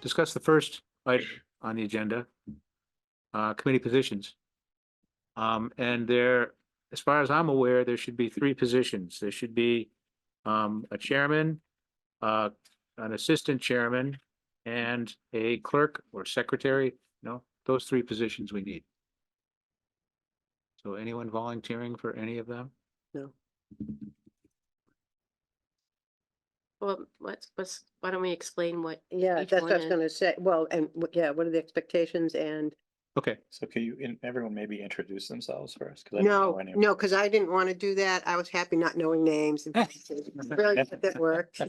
discuss the first item on the agenda, committee positions. And there, as far as I'm aware, there should be 3 positions. There should be a chairman, an assistant chairman, and a clerk or secretary. No, those 3 positions we need. So anyone volunteering for any of them? No. Well, why don't we explain what? Yeah, each that's one what I was is? gonna say. Well, and yeah, what are the expectations and Okay, So can you, everyone maybe introduce themselves first? 'Cause I don't know no, any of no, them. because I didn't want to do that. I was happy not knowing names. And faces. Really, that worked.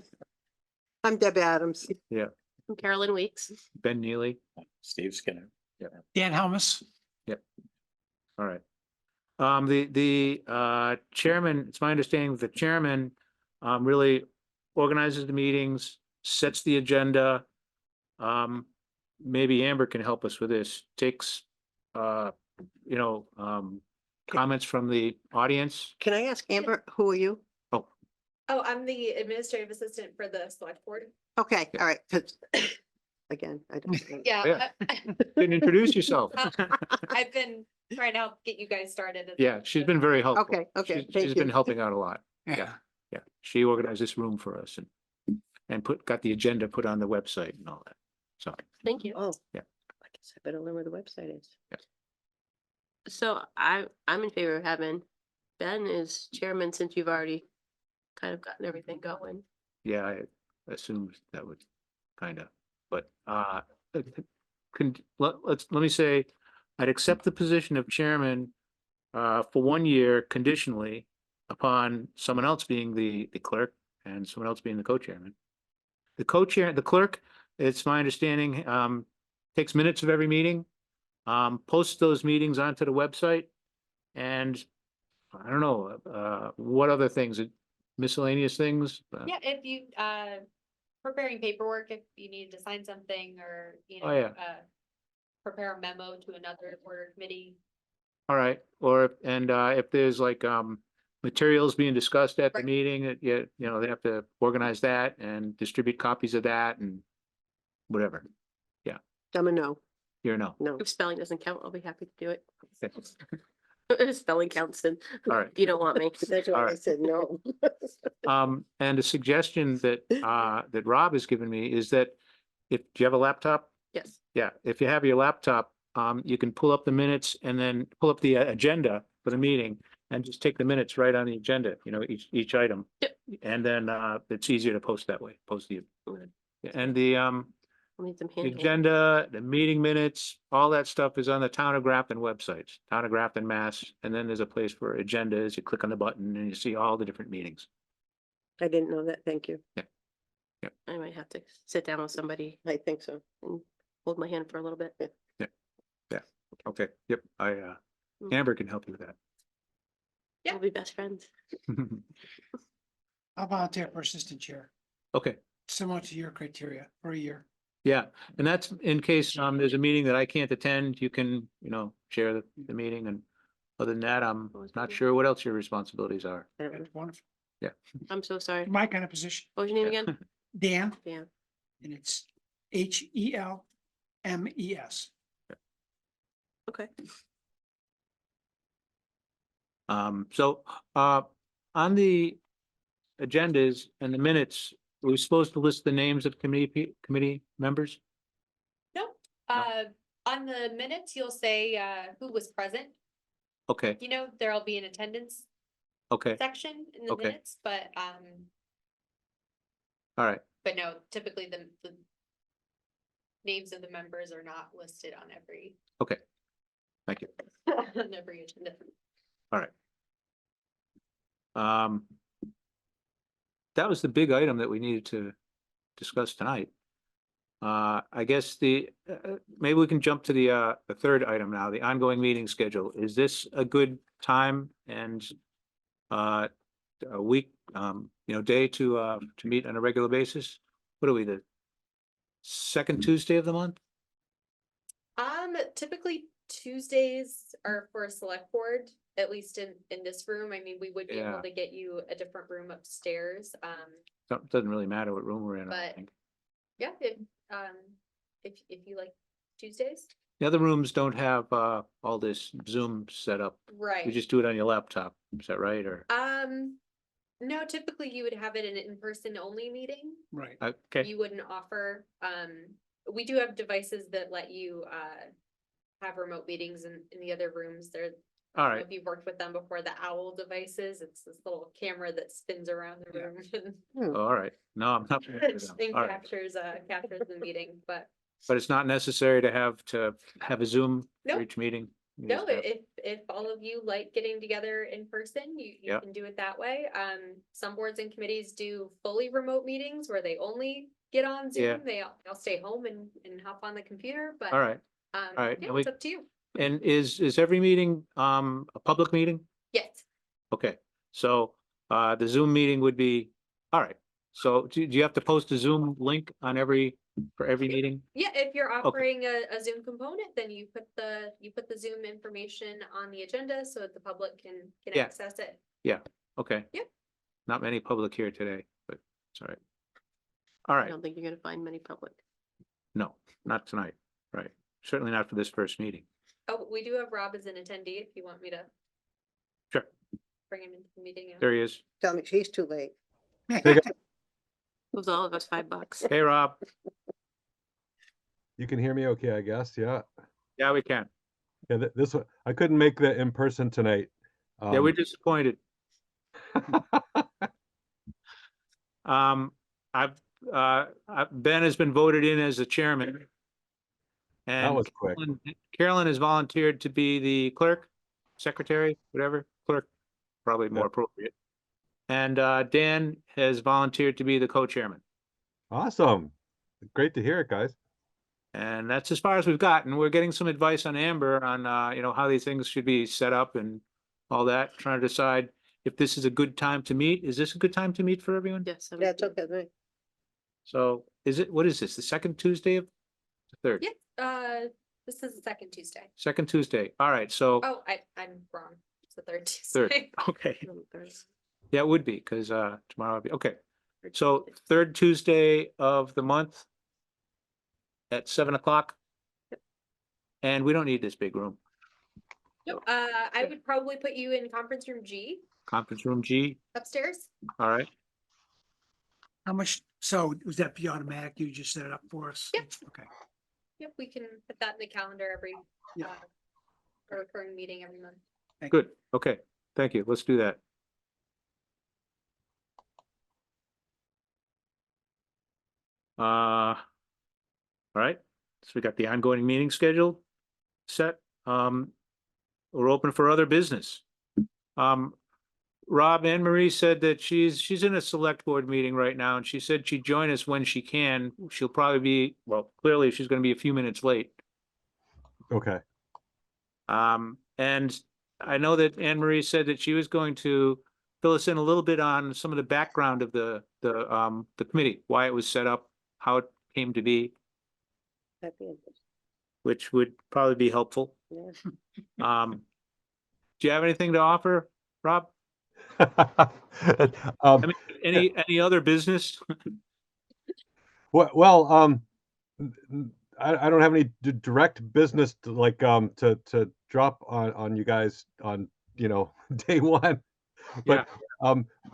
I'm Deb Adams. I'm Carolyn Weeks. Ben Neely. Steve Skinner. Dan Helmus. All right. The chairman, it's my understanding that the chairman really organizes the meetings, sets the agenda. Maybe Amber can help us with this, takes comments from the audience. Can I ask Amber, who are you? Oh, I'm the administrative assistant for the select board. Okay, all right. 'Cause again, I don't. Yeah, Can introduce yourself. I've been trying to help get you guys started. Yeah, she's been very helpful. Okay, okay, She's thank been you. helping out a lot. Yeah. Yeah, she organized this room for us and got the agenda put on the website and all that. So, Thank you. Oh. Yeah. I guess I better learn where the website is. So I'm in favor of having Ben as chairman since you've already kind of gotten everything going. yeah, I assumed that would kind of, but, let me say, I'd accept the position of chairman for 1 year conditionally upon someone else being the clerk and someone else being the co-chairman. The clerk, it's my understanding, takes minutes of every meeting, posts those meetings onto the website, and I don't know, what other things, miscellaneous things? Yeah, if you, preparing paperwork, if you needed to sign something or, Oh, yeah. prepare a memo to another board or committee. All right, or, and if there's like materials being discussed at the Right. meeting, they have to organize that and distribute copies of that and whatever. I'm a no, You're a no. no. If spelling doesn't count, I'll be happy to do it. Okay. Spelling counts then. All right. You don't want me. That's why I right. said no. And a suggestion that that Rob has given me is that do you have a laptop? Yes. Yeah, if you have your laptop, you can pull up the minutes and then pull up the agenda for the meeting and just take the minutes right on the agenda, each item. Yep. And then it's easier to post that way, post the, Okay. and the I'll need some the hand. agenda, the meeting minutes, all that stuff is on the Town of Grafton websites, Town of Grafton, Mass. And then there's a place for agendas. You click on the button and you see all the different meetings. I didn't know that. Thank you. I might have to sit down with somebody I think so. and hold my hand for a little bit. Okay, yep, Amber can help you with Yeah. We'll be best friends. that. I'll volunteer for assistant chair, Okay, similar to your criteria for a year. yeah, and that's in case there's a meeting that I can't attend, you can, share the meeting, and other than that, I'm not sure what else your responsibilities are. That's wonderful. I'm so sorry. My kind of position. What was your name Yeah. again? Dan, Dan. and it's HELMES. Okay. So, on the agendas and the minutes, we're supposed to list the names of committee members? No, on the minutes, you'll say, who was present. Okay, There'll be an attendance okay, section in the Okay. minutes, but all right, no, typically the names of the members are not listed on every, thank you. on every agenda. All right. That was the big item that we needed to discuss tonight. I guess maybe we can jump to the third item now, the ongoing meeting schedule. Is this a good time and a week, day to meet on a regular basis? What are we, the second Tuesday of the month? Typically Tuesdays are for a select board, at least in this room. I mean, we would be Yeah. able to get you a different room upstairs. Doesn't really matter what room we're in, I But- don't think. Yeah, if you like Tuesdays. The other rooms don't have all this Zoom set up. You Right. just do it on your laptop. Is that right? Or, No, typically you would have it in an in-person only meeting. Right. okay, You wouldn't offer, we do have devices that let you, have remote meetings in the other rooms. There, all I don't know right. if you've worked with them before, the owl devices, it's this little camera that spins around the Yeah. room All right. No, I'm not. familiar with them. and All right. captures the meeting, but But it's not necessary to have a Zoom for Nope. each meeting? You no, just have- if all of you like getting together in person, you Yep. can do it that way. Some boards and committees do fully remote meetings where they only get on Yeah. Zoom. They'll stay home and hop on the computer, but All right. right, yeah, and we- it's up to you. And is every meeting a public meeting? Yes. Okay, so the Zoom meeting would be, all right. So do you have to post a Zoom link on for every meeting? Yeah, if you're offering a Zoom component, then you put the Zoom information on the agenda so that the public can Yeah. access it. Okay. Yep. Not many public here today, but it's all right. All I right, don't think you're gonna find many public. no, not tonight, right? Certainly not for this first meeting. Oh, we do have Rob as an attendee if you want me to Sure, bring him into the meeting. there he is. Tell me she's too late. Gives all of us $5. Hey, Rob. You can hear me okay, I guess, yeah. Yeah, we can. Yeah, this one, I couldn't make the in person tonight. Yeah, we're disappointed. Ben has been voted in as the chairman. That And was quick. Carolyn has volunteered to be the clerk, secretary, whatever, clerk, probably more Yeah. appropriate. And Dan has volunteered to be the co-chairman. Awesome. Great to hear it, guys. And that's as far as we've gotten. We're getting some advice on Amber on, how these things should be set up and all that, trying to decide if this is a good time to meet. Is this a good time to meet for everyone? Yes. Yeah, it's okay with me. So what is this, the second Tuesday of the third? Yeah, this is the second Tuesday. Second Tuesday. All right, so Oh, I'm wrong. It's the third third, Tuesday. okay. Third. Yeah, it would be, because tomorrow will be, okay. So third Tuesday of the month at 7 o'clock. And we don't need this big room. Nope, I would probably put you in conference room G Conference room G, upstairs. all right. How much, so would that be automatic? You just set it up for us? Yep. Okay. Yep, we can put that in the calendar every, Yeah. a recurring meeting every month. Thank you. Good, okay, thank you, let's do that. All right, so we got the ongoing meeting schedule set. We're open for other business. Rob, Anne Marie said that she's in a select board meeting right now, and she said she'd join us when she can. She'll probably be, well, clearly she's gonna be a few minutes late. Okay. And I know that Anne Marie said that she was going to fill us in a little bit on some of the background of the committee, why it was set up, how it came to be, That'd be interesting. which would probably be helpful. Yeah. Do you have anything to offer, Rob? Um, I mean, any other business? well, I don't have any direct business to like to drop on you guys on day one, but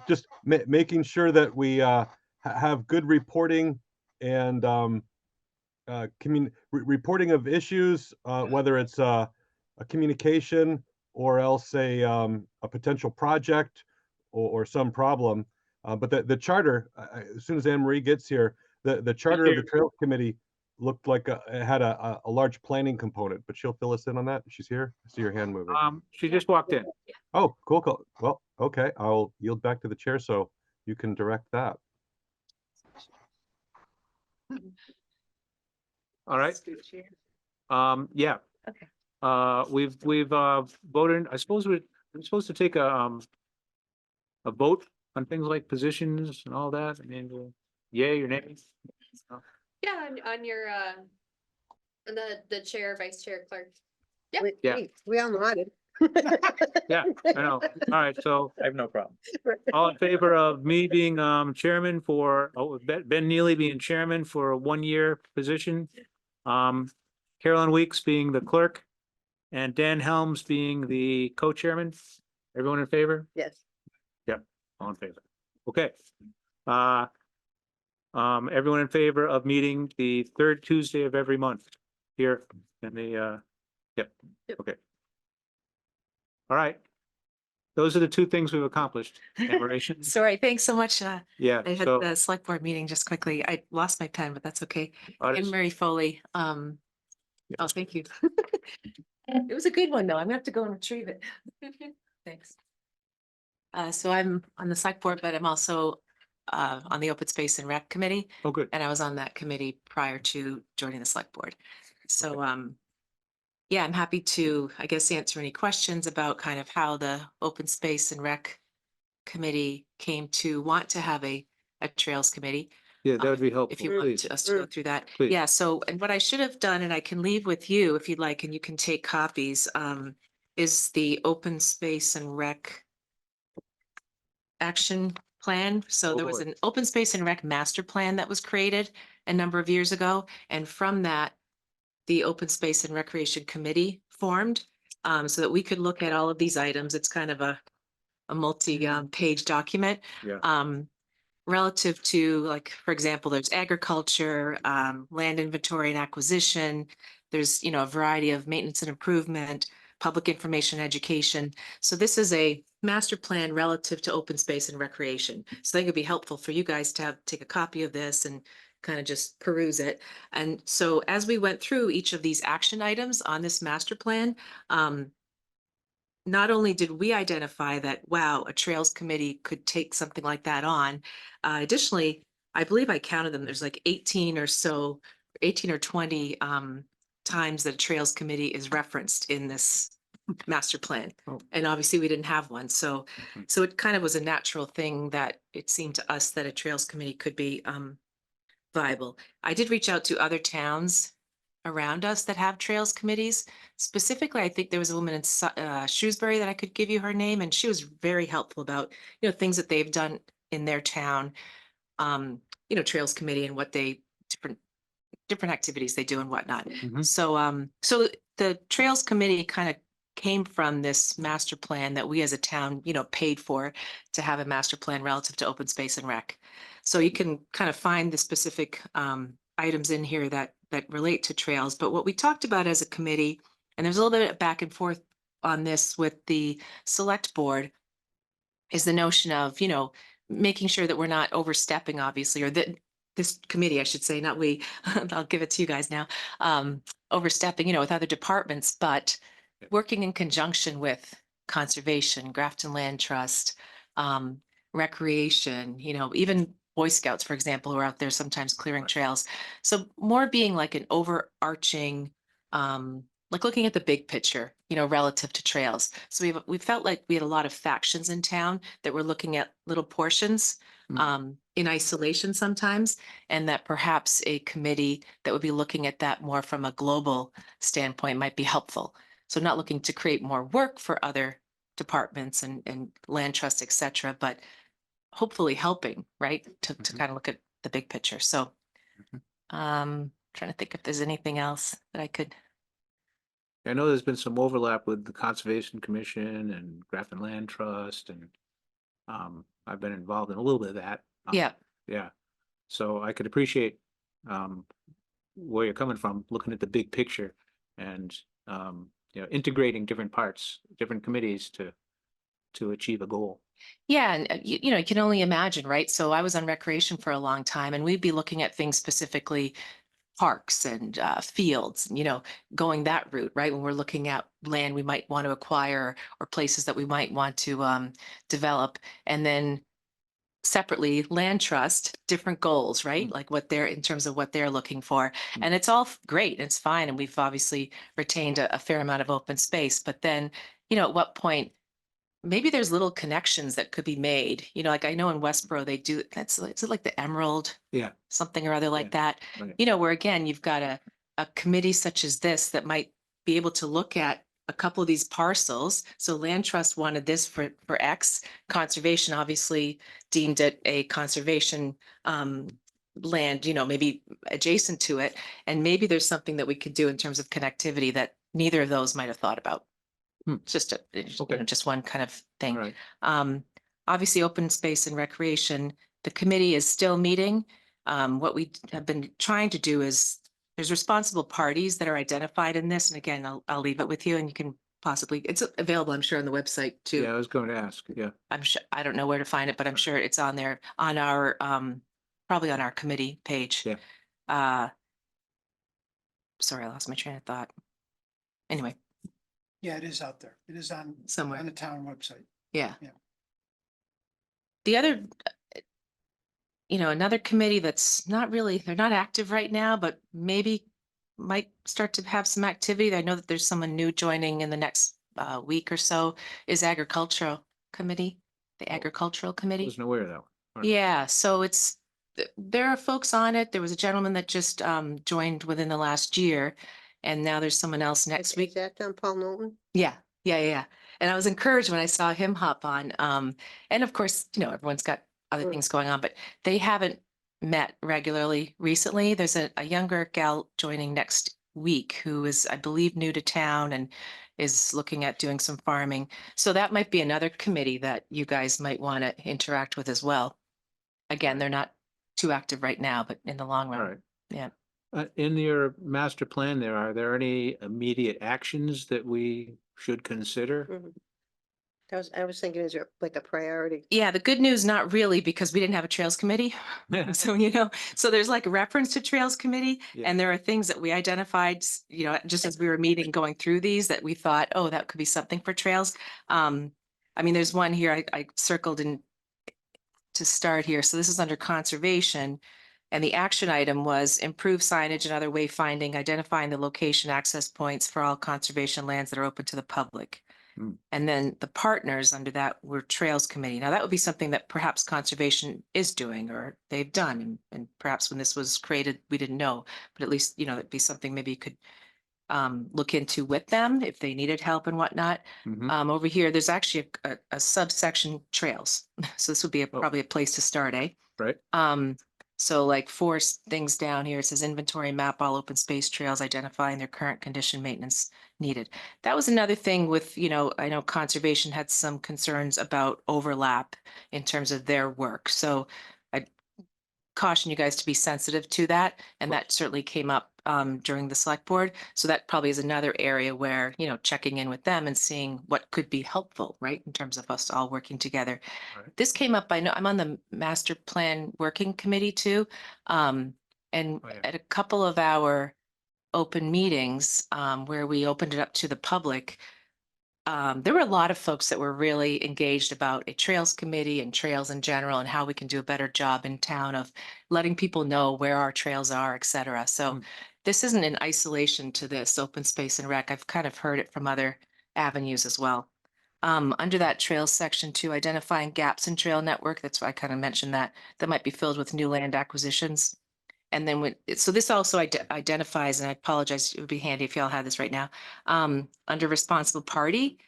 just making sure that we have good reporting and reporting of issues, whether it's a communication or else a potential project or some problem. But the charter, as soon as Anne Marie gets here, the charter of the Trails Committee looked like it had a large planning component, but she'll fill us in on that. She's here. I see your hand moving. She just walked in. Oh, cool. Well, okay. I'll yield back to the chair so you can direct that. All right. Yeah. Okay. We've voted, I suppose we're supposed to take a vote on things like positions and all that. I mean, yay or nay? Yeah, on your, on the chair, vice chair, clerk. Yeah. Yeah. We all nodded. Yeah, I know. All right, so I have no problem. all in favor of me being chairman for, Ben Neely being chairman for a 1-year position Carolyn Weeks being the clerk and Dan Helms being the co-chairman. Everyone in favor? Yes. All in favor? Okay. Everyone in favor of meeting the third Tuesday of every month here in the, yep, Yep. okay. All right. Those are the two things we've accomplished. Enumeration. Sorry, thanks so much. Yeah, I had so, the select board meeting just quickly. I lost my pen, but that's okay. artists- Anne Marie Foley. Oh, thank you. It was a good one, though. I'm gonna have to go and retrieve it. Thanks. So I'm on the select board, but I'm also on the Open Space and Rec Committee, oh, good. and I was on that committee prior to joining the select board. So yeah, I'm happy to, I guess, answer any questions about kind of how the Open Space and Rec Committee came to want to have a Trails Committee. Yeah, that would be If helpful. you want Please. to- us to go through that. Please. Yeah, so, and what I should have done, and I can leave with you if you'd like, and you can take copies, is the Open Space and Rec action plan. So Oh, there was boy. an Open Space and Rec master plan that was created a number of years ago. And from that, the Open Space and Recreation Committee formed, so that we could look at all of these items. It's kind of a multi-page document. Yeah. Relative to, like, for example, there's agriculture, land inventory and acquisition. There's, you know, a variety of maintenance and improvement, public information, education. So this is a master plan relative to open space and recreation. So I think it'd be helpful for you guys to take a copy of this and kind of just peruse it. And so as we went through each of these action items on this master plan, not only did we identify that, wow, a trails committee could take something like that on, additionally, I believe I counted them, there's like 18 or so, 18 or 20 times that a trails committee is referenced in this master plan. Oh. And obviously we didn't have one. So, Mhm. so it kind of was a natural thing that it seemed to us that a trails committee could be viable. I did reach out to other towns around us that have trails committees. Specifically, I think there was a woman in Shrewsbury that I could give you her name, and she was very helpful about, you know, things that they've done in their town, you know, trails committee and what they, different activities they do and whatnot. Mhm. So, so the trails committee kind of came from this master plan that we as a town, you know, paid for to have a master plan relative to open space and rec. So you can kind of find the specific items in here that relate to trails. But what we talked about as a committee, and there's a little bit of back and forth on this with the select board, is the notion of, you know, making sure that we're not overstepping, obviously, or that this committee, I should say, not we, I'll give it to you guys now, overstepping, you know, with other departments, but working in conjunction with conservation, Grafton Land Trust, recreation, you know, even Boy Scouts, for example, who are out there sometimes clearing trails. So more being like an overarching, like looking at the big picture, you know, relative to trails. So we felt like we had a lot of factions in town that were looking at little portions in isolation sometimes, and that perhaps a committee that would be looking at that more from a global standpoint might be helpful. So not looking to create more work for other departments and land trust, et cetera, but hopefully helping, right, to Mhm. kind of look at the big picture. So trying to think if there's anything else that I could. I know there's been some overlap with the Conservation Commission and Grafton Land Trust, and I've been involved in a little bit of that. Yeah, Yeah, so I could appreciate where you're coming from, looking at the big picture and you know, integrating different parts, different committees to achieve a goal. yeah, and you know, you can only imagine, right? So I was on recreation for a long time, and we'd be looking at things specifically parks and fields, you know, going that route, right? When we're looking at land we might want to acquire or places that we might want to develop. And then separately, land trust, different goals, right? Like what they're, in terms of what they're looking for. And it's all great, it's fine. And we've obviously retained a fair amount of open space. But then, you know, at what point, maybe there's little connections that could be made, you know, like I know in Westboro, they do, is it like the Emerald? Yeah. Something or other like that, right. you know, where again, you've got a committee such as this that might be able to look at a couple of these parcels. So land trust wanted this for X, conservation obviously deemed it a conservation land, maybe adjacent to it. And maybe there's something that we could do in terms of connectivity that neither of those might have thought about. Hmm. It's just Okay. just one kind of thing. All right. Obviously, open space and recreation, the committee is still meeting. What we have been trying to do is there's responsible parties that are identified in this. And again, I'll leave it with you and you can possibly, it's available, I'm sure, on the website too. Yeah, I was going to ask. Yeah. I'm sure, I don't know where to find it, but I'm sure it's on there on our, probably on our committee page. Yeah. Sorry, I lost my train of thought. Anyway, Yeah, it is out there. It is on somewhere. the town website. Yeah. Yeah. The other, another committee that's not really, they're not active right now, but maybe might start to have some activity. I know that there's someone new joining in the next week or so, is agricultural committee, the agricultural committee. Wasn't aware of that one. All right. Yeah, so there are folks on it. There was a gentleman that just joined within the last year. And now there's someone else next Is week. that Paul Knowlton? Yeah. And I was encouraged when I saw him hop on. And of course, everyone's got other Mm. things going on, but they haven't met regularly recently. There's a younger gal joining next week who is, I believe, new to town and is looking at doing some farming. So that might be another committee that you guys might want to interact with as well. Again, they're not too active right now, but in the long All run, right. yeah. In your master plan there, are there any immediate actions that we should consider? Mhm. I was thinking, is there like a priority? Yeah, the good news, not really, because we didn't have a trails committee. So, so there's like a reference to trails committee Yeah. and there are things that we identified, just as we were meeting, going through these that we thought, oh, that could be something for trails. I mean, there's one here I circled in to start here. So this is under conservation. And the action item was improve signage and other wayfinding, identifying the location access points for all conservation lands that are open to the public. Hmm. And then the partners under that were Trails Committee. Now that would be something that perhaps conservation is doing or they've done. And perhaps when this was created, we didn't know, but at least, it'd be something maybe you could look into with them if they needed help and whatnot. Mhm. Over here, there's actually a subsection trails. So this would be Oh. probably a place to start, eh? Right. So like four things down here, it says inventory and map all open space trails, identifying their current condition, maintenance needed. That was another thing with, I know conservation had some concerns about overlap in terms of their work. So I caution you guys to be sensitive to that. And that certainly came up during the select board. So that probably is another area where, checking in with them and seeing what could be helpful, right? In terms of us all working together. Right. This came up, I know I'm on the master plan working committee too. And Oh, yeah. at a couple of our open meetings where we opened it up to the public, there were a lot of folks that were really engaged about a trails committee and trails in general and how we can do a better job in town of letting people know where our trails are, et cetera. So this isn't in isolation to this open space and rec. I've kind of heard it from other avenues as well. Under that trails section too, identifying gaps in trail network. That's why I kind of mentioned that might be filled with new land acquisitions. And then so this also identifies, and I apologize, it would be handy if y'all had this right now, under responsible party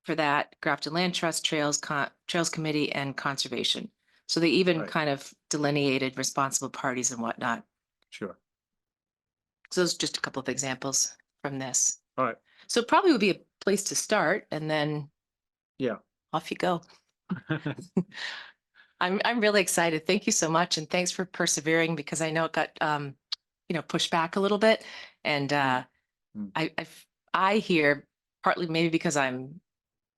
for that, Grafton Land Trust, Trails Committee and Conservation. So they even Right. kind of delineated responsible parties and whatnot. Sure. So those are just a couple of examples from this. All right. So it probably would be a place to start and then Yeah. off you go. I'm really excited. Thank you so much. And thanks for persevering because I know it got, pushed back a little bit. And Mm. I hear partly maybe because I'm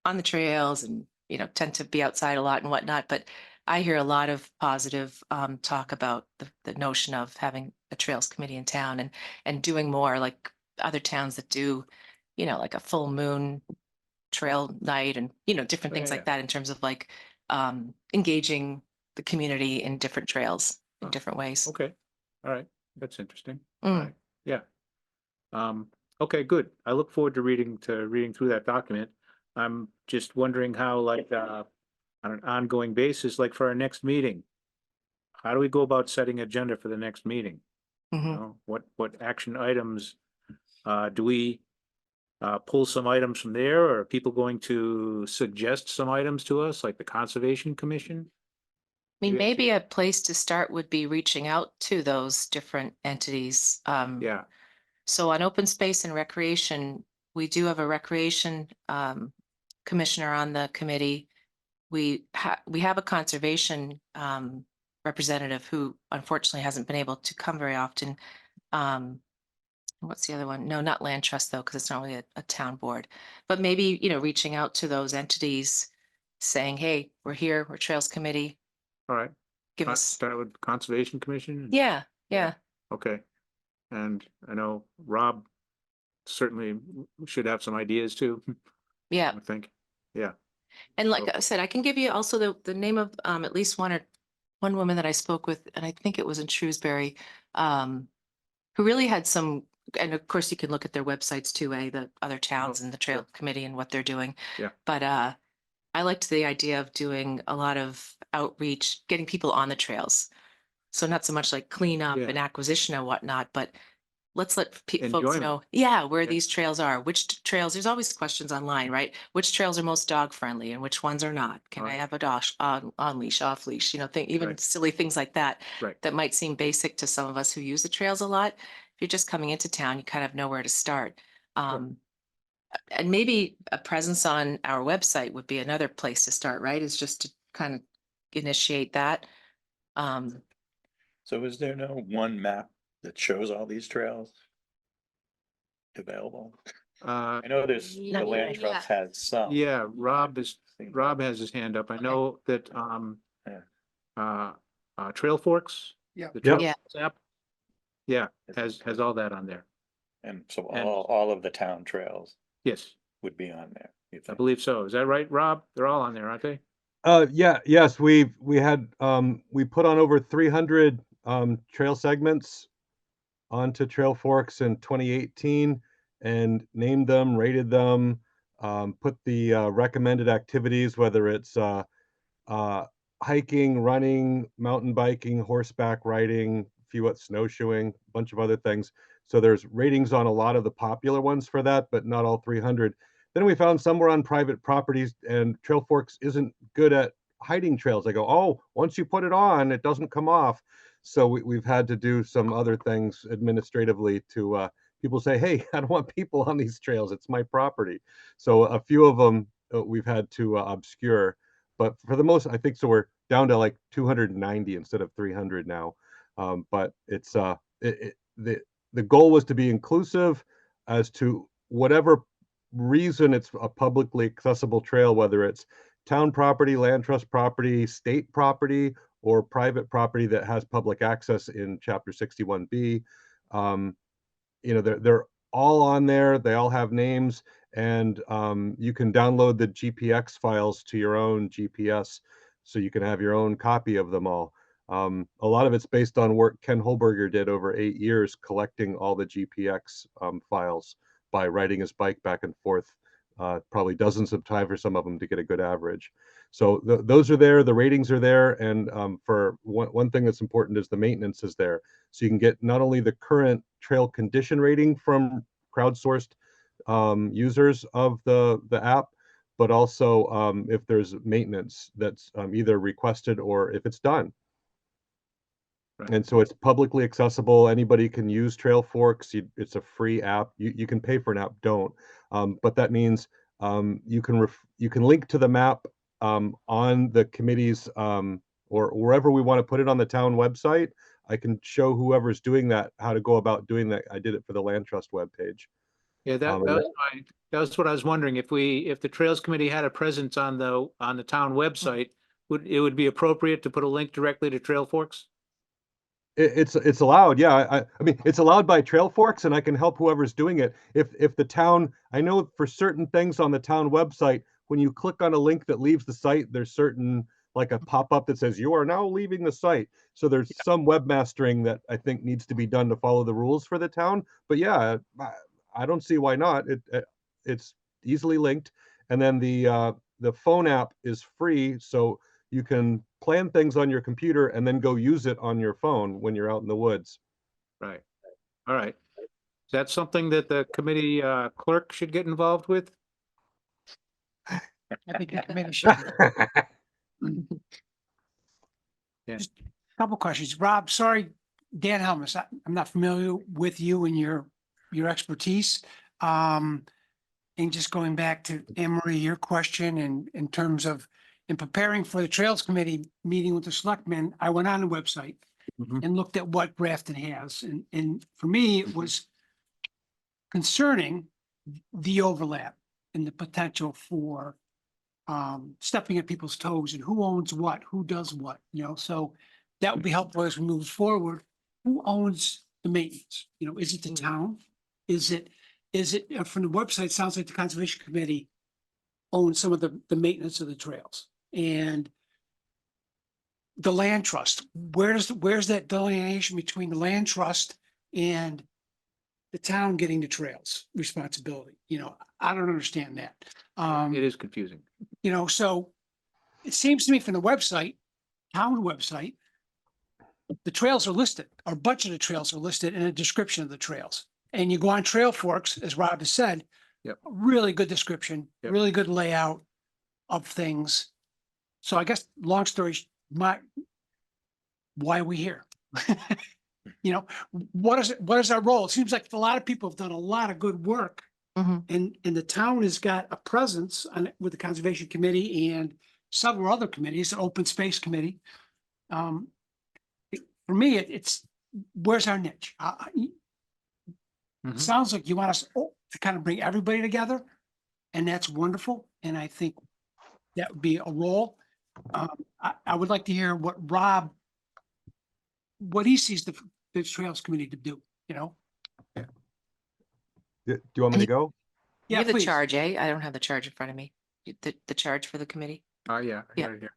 on the trails and, tend to be outside a lot and whatnot, but I hear a lot of positive talk about the notion of having a trails committee in town and doing more like other towns that do, like a full moon trail night and, different Oh, things yeah, like that in terms of like engaging the community in different trails in Oh, different ways. Okay. All right. That's interesting. Mm. All right. Yeah. Okay, good. I look forward to reading through that document. I'm just wondering how, like, on an ongoing basis, like for our next meeting, how do we go about setting agenda for the next meeting? You Mhm. know, what action items, do we pull some items from there, or are people going to suggest some items to us, like the Conservation Commission? mean, Yeah. maybe a place to start would be reaching out to those different entities. Yeah, So on open space and recreation, we do have a recreation commissioner on the committee. We have a conservation representative who unfortunately hasn't been able to come very often. What's the other one? No, not land trust though, because it's not really a town board. But maybe, reaching out to those entities saying, hey, we're here, we're Trails Committee, all right. give us, Start with Conservation Commission? and- yeah, yeah. Okay. And I know Rob certainly should have some ideas too, Yeah. I think. Yeah, And like So- I said, I can give you also the name of at least one woman that I spoke with, and I think it was in Shrewsbury, who really had some, and of course you can look at their websites too, the other towns and the Trail sure. Committee and what they're doing. Yeah. But I liked the idea of doing a lot of outreach, getting people on the trails. So not so much like cleanup Yeah. and acquisition and whatnot, but let's let folks Enjoyment. know, yeah, where Yeah. these trails are, which trails, there's always questions online, right? Which trails are most dog friendly and which ones are not? Can I Right. have a dog on leash, off leash, even Right. silly things like that. Right. That might seem basic to some of us who use the trails a lot. If you're just coming into town, you kind of know where to start. And maybe a presence on our website would be another place to start, right? Is just to kind of initiate that. So is there no one map that shows all these trails available? I know there's, the Not land yet. trust has some. Yeah, Rob has his hand up. I know that, Yeah. Trail Forks. Yeah. The Yep. Trail Yeah. Forks app. Yeah, has all that on there. And so And- all of the town trails Yes, would be on there. You I think? believe so. Is that right, Rob? They're all on there, aren't they? Yes, we put on over 300 trail segments onto Trail Forks in 2018 and named them, rated them, put the recommended activities, whether it's hiking, running, mountain biking, horseback riding, a few at snowshoeing, a bunch of other things. So there's ratings on a lot of the popular ones for that, but not all 300. Then we found some were on private properties, and Trail Forks isn't good at hiding trails. They go, oh, once you put it on, it doesn't come off. So we've had to do some other things administratively to people say, hey, I don't want people on these trails. It's my property. So a few of them we've had to obscure. But for the most, I think so. We're down to like 290 instead of 300 now. But it's the goal was to be inclusive as to whatever reason it's a publicly accessible trail, whether it's town property, land trust property, state property, or private property that has public access in Chapter 61B. They're all on there. They all have names, and you can download the GPX files to your own GPS, so you can have your own copy of them all. A lot of it's based on work Ken Holberger did over 8 years, collecting all the GPX files by riding his bike back and forth, probably dozens of times for some of them to get a good average. So those are there, the ratings are there, and for one thing that's important is the maintenance is there. So you can get not only the current trail condition rating from crowdsourced users of the app, but also if there's maintenance that's either requested or if it's done. Right. And so it's publicly accessible. Anybody can use Trail Forks. It's a free app. You can pay for an app, don't. But that means you can link to the map on the committee's or wherever we want to put it on the town website. I can show whoever's doing that how to go about doing that. I did it for the Land Trust webpage. Yeah, that was what I was wondering. If the Trails Committee had a presence on the town website, it would be appropriate to put a link directly to Trail Forks? It's allowed, yeah. I mean, it's allowed by Trail Forks, and I can help whoever's doing it. If the town, I know for certain things on the town website, when you click on a link that leaves the site, there's certain, like a pop-up that says you are now leaving the site. So there's some webmastering that I think needs to be done to follow the rules for the town. But yeah, I don't see why not. It's easily linked, and then the phone app is free, so you can plan things on your computer and then go use it on your phone when you're out in the woods. Right. All right. Is that something that the committee clerk should get involved with? I think the committee should. Couple questions. Rob, sorry, Dan Helmus, I'm not familiar with you and your expertise. And just going back to Anne Marie, your question and in terms of in preparing for the Trails Committee meeting with the selectmen, I went on the website Mhm. and looked at what Grafton has. And for me, it was concerning the overlap and the potential for stepping at people's toes and who owns what, who does what, so that would be helpful as we move forward. Who owns the maintenance? Is it the town? Is it from the website, it sounds like the Conservation Committee owns some of the maintenance of the trails and the land trust. Where's that delineation between the land trust and the town getting the trails responsibility? I don't understand that. It is confusing. So it seems to me from the website, town website, the trails are listed, or a bunch of the trails are listed in a description of the trails. And you go on Trail Forks, as Rob has said. Yep. Really good description, Yep. really good layout of things. So I guess long story, why are we here? What is our role? It seems like a lot of people have done a lot of good work. Mhm. And the town has got a presence on it with the Conservation Committee and several other committees, the Open Space Committee. For me, it's where's our niche? Mhm. Sounds like you want us to kind of bring everybody together, and that's wonderful. And I think that would be a role. I would like to hear what he sees the Trails Committee to do. Do you want me to go? You Yeah, have the please. charge, eh? I don't have the charge in front of me. The charge for the committee. Yeah, I Yeah. got it here.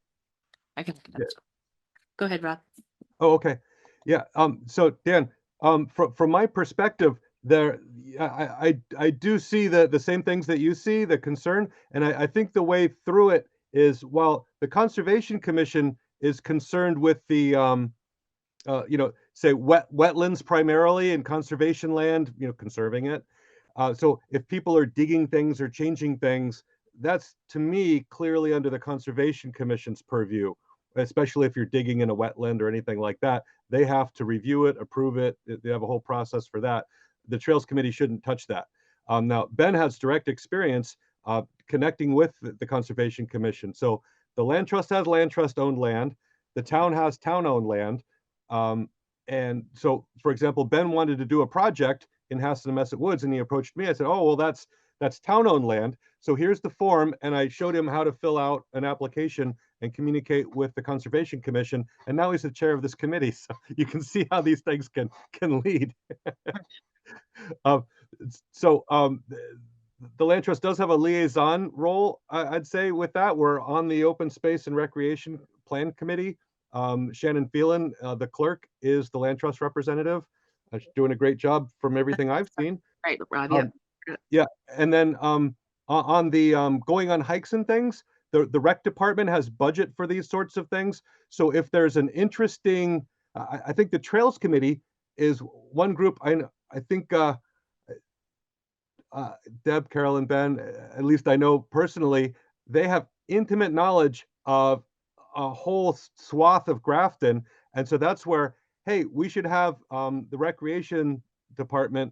I can. Yeah. Go ahead, Rob. Oh, okay. Yeah. So Dan, from my perspective, I do see the same things that you see, the concern, and I think the way through it is while the Conservation Commission is concerned with the say wetlands primarily and conservation land, conserving it. So if people are digging things or changing things, that's to me clearly under the Conservation Commission's purview, especially if you're digging in a wetland or anything like that. They have to review it, approve it. They have a whole process for that. The Trails Committee shouldn't touch that. Now, Ben has direct experience connecting with the Conservation Commission. So the Land Trust has Land Trust owned land. The town has town owned land. And so, for example, Ben wanted to do a project in Hassanamessett Woods, and he approached me. I said, "Oh, well, that's town-owned land. So here's the form," and I showed him how to fill out an application and communicate with the Conservation Commission. And now he's the chair of this committee, so you can see how these things can lead. So the Land Trust does have a liaison role, I'd say, with that. We're on the Open Space and Recreation Plan Committee. Shannon Phelan, the clerk, is the Land Trust representative. She's doing a great job from everything I've seen. Right, Rob. Yeah. Yeah, and then on the going on hikes and things, the rec department has budget for these sorts of things. So if there's an interesting, I think the Trails Committee is one group. I think Deb, Carol, and Ben, at least I know personally, they have intimate knowledge of a whole swath of Grafton. And so that's where, hey, we should have the recreation department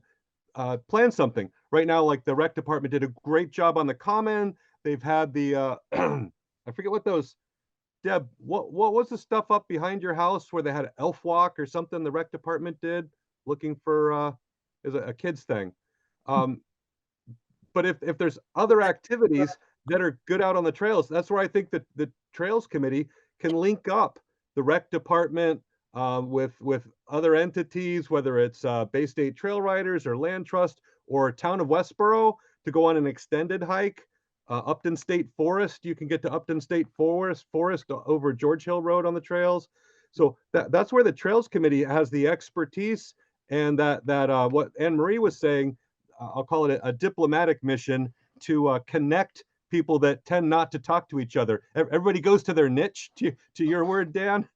plan something. Right now, like the rec department did a great job on the common. They've had the, I forget what those, Deb, what was the stuff up behind your house where they had elf walk or something the rec department did looking for, is a kid's thing. But if there's other activities that are good out on the trails, that's where I think that the Trails Committee can link up the rec department with other entities, whether it's Bay State Trail Riders or Land Trust or Town of Westboro, to go on an extended hike. Upton State Forest, you can get to Upton State Forest over George Hill Road on the trails. So that's where the Trails Committee has the expertise, and that what Anne Marie was saying, I'll call it a diplomatic mission to connect people that tend not to talk to each other. Everybody goes to their niche, to your word, Dan.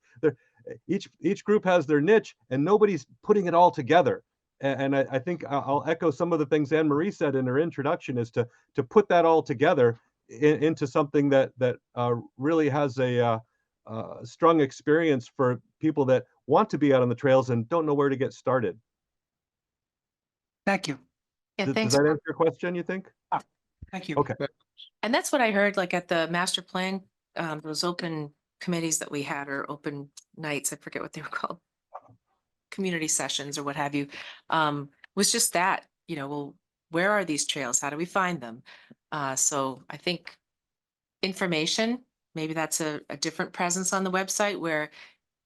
Each group has their niche, and nobody's putting it all together. And I think I'll echo some of the things Anne Marie said in her introduction, is to put that all together into something that really has a strong experience for people that want to be out on the trails and don't know where to get started. Thank you. Yeah, Does thanks. that answer your question, you think? Thank you. Okay. And that's what I heard, like at the master plan, those open committees that we had, or open nights, I forget what they were called. Community sessions or what have you, was just that, well, where are these trails? How do we find them? So I think information, maybe that's a different presence on the website, where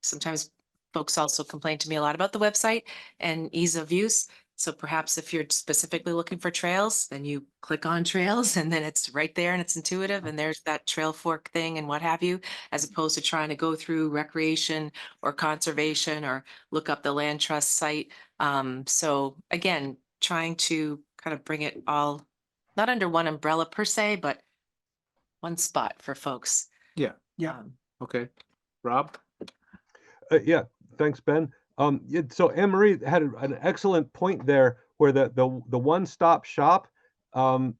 sometimes folks also complain to me a lot about the website and ease of use. So perhaps if you're specifically looking for trails, then you click on trails and then it's right there and it's intuitive and there's that trail fork thing and what have you, as opposed to trying to go through recreation or conservation or look up the land trust site. So again, trying to kind of bring it all, not under one umbrella per se, but one spot for folks. Yeah. Yeah. Okay. Rob? Yeah, thanks, Ben. Yeah, so Anne Marie had an excellent point there, where the one-stop shop. Oh,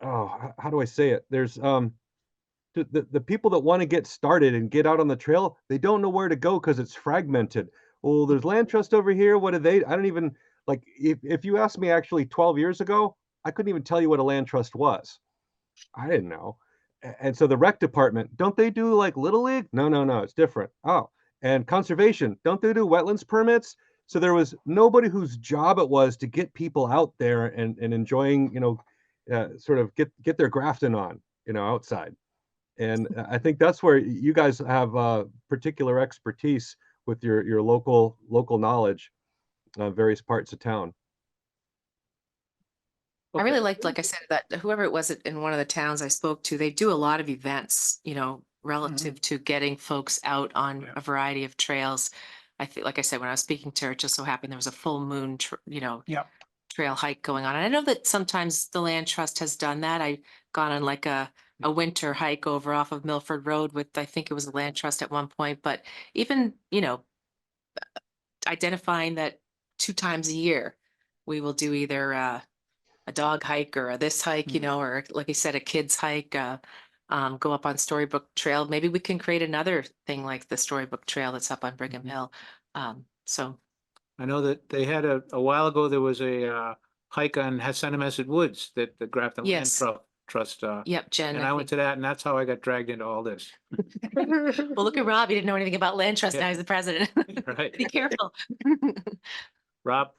how do I say it? There's the people that want to get started and get out on the trail, they don't know where to go because it's fragmented. Well, there's land trust over here. What do they? I don't even like. If you asked me actually 12 years ago, I couldn't even tell you what a land trust was. I didn't know. And so the rec department, don't they do like Little League? No, no, no, it's different. Oh, and conservation, don't they do wetlands permits? So there was nobody whose job it was to get people out there and enjoying, sort of get their Grafton on, outside. And I think that's where you guys have particular expertise with your local knowledge, various parts of town. I really liked, like I said, that whoever it was in one of the towns I spoke to, they do a lot of events, relative to getting folks out on a variety of trails. I think, like I said, when I was speaking to her, it just so happened there was a full moon, Yeah. trail hike going on. And I know that sometimes the land trust has done that. I gone on like a winter hike over off of Milford Road with, I think it was the land trust at one point, but even, identifying that 2 times a year, we will do either, a dog hike or a this hike, or like I said, a kids hike, go up on Storybook Trail. Maybe we can create another thing like the Storybook Trail that's up on Brigham Hill. So I know that they had a while ago, there was a hike on Hassanamessett Woods that the Grafton Land Yes. Trust. Yep, Jen. And I went to that, and that's how I got dragged into all this. Well, look at Rob. He didn't know anything about land trust. Yeah. Now he's the president. Right. Be careful. Rob?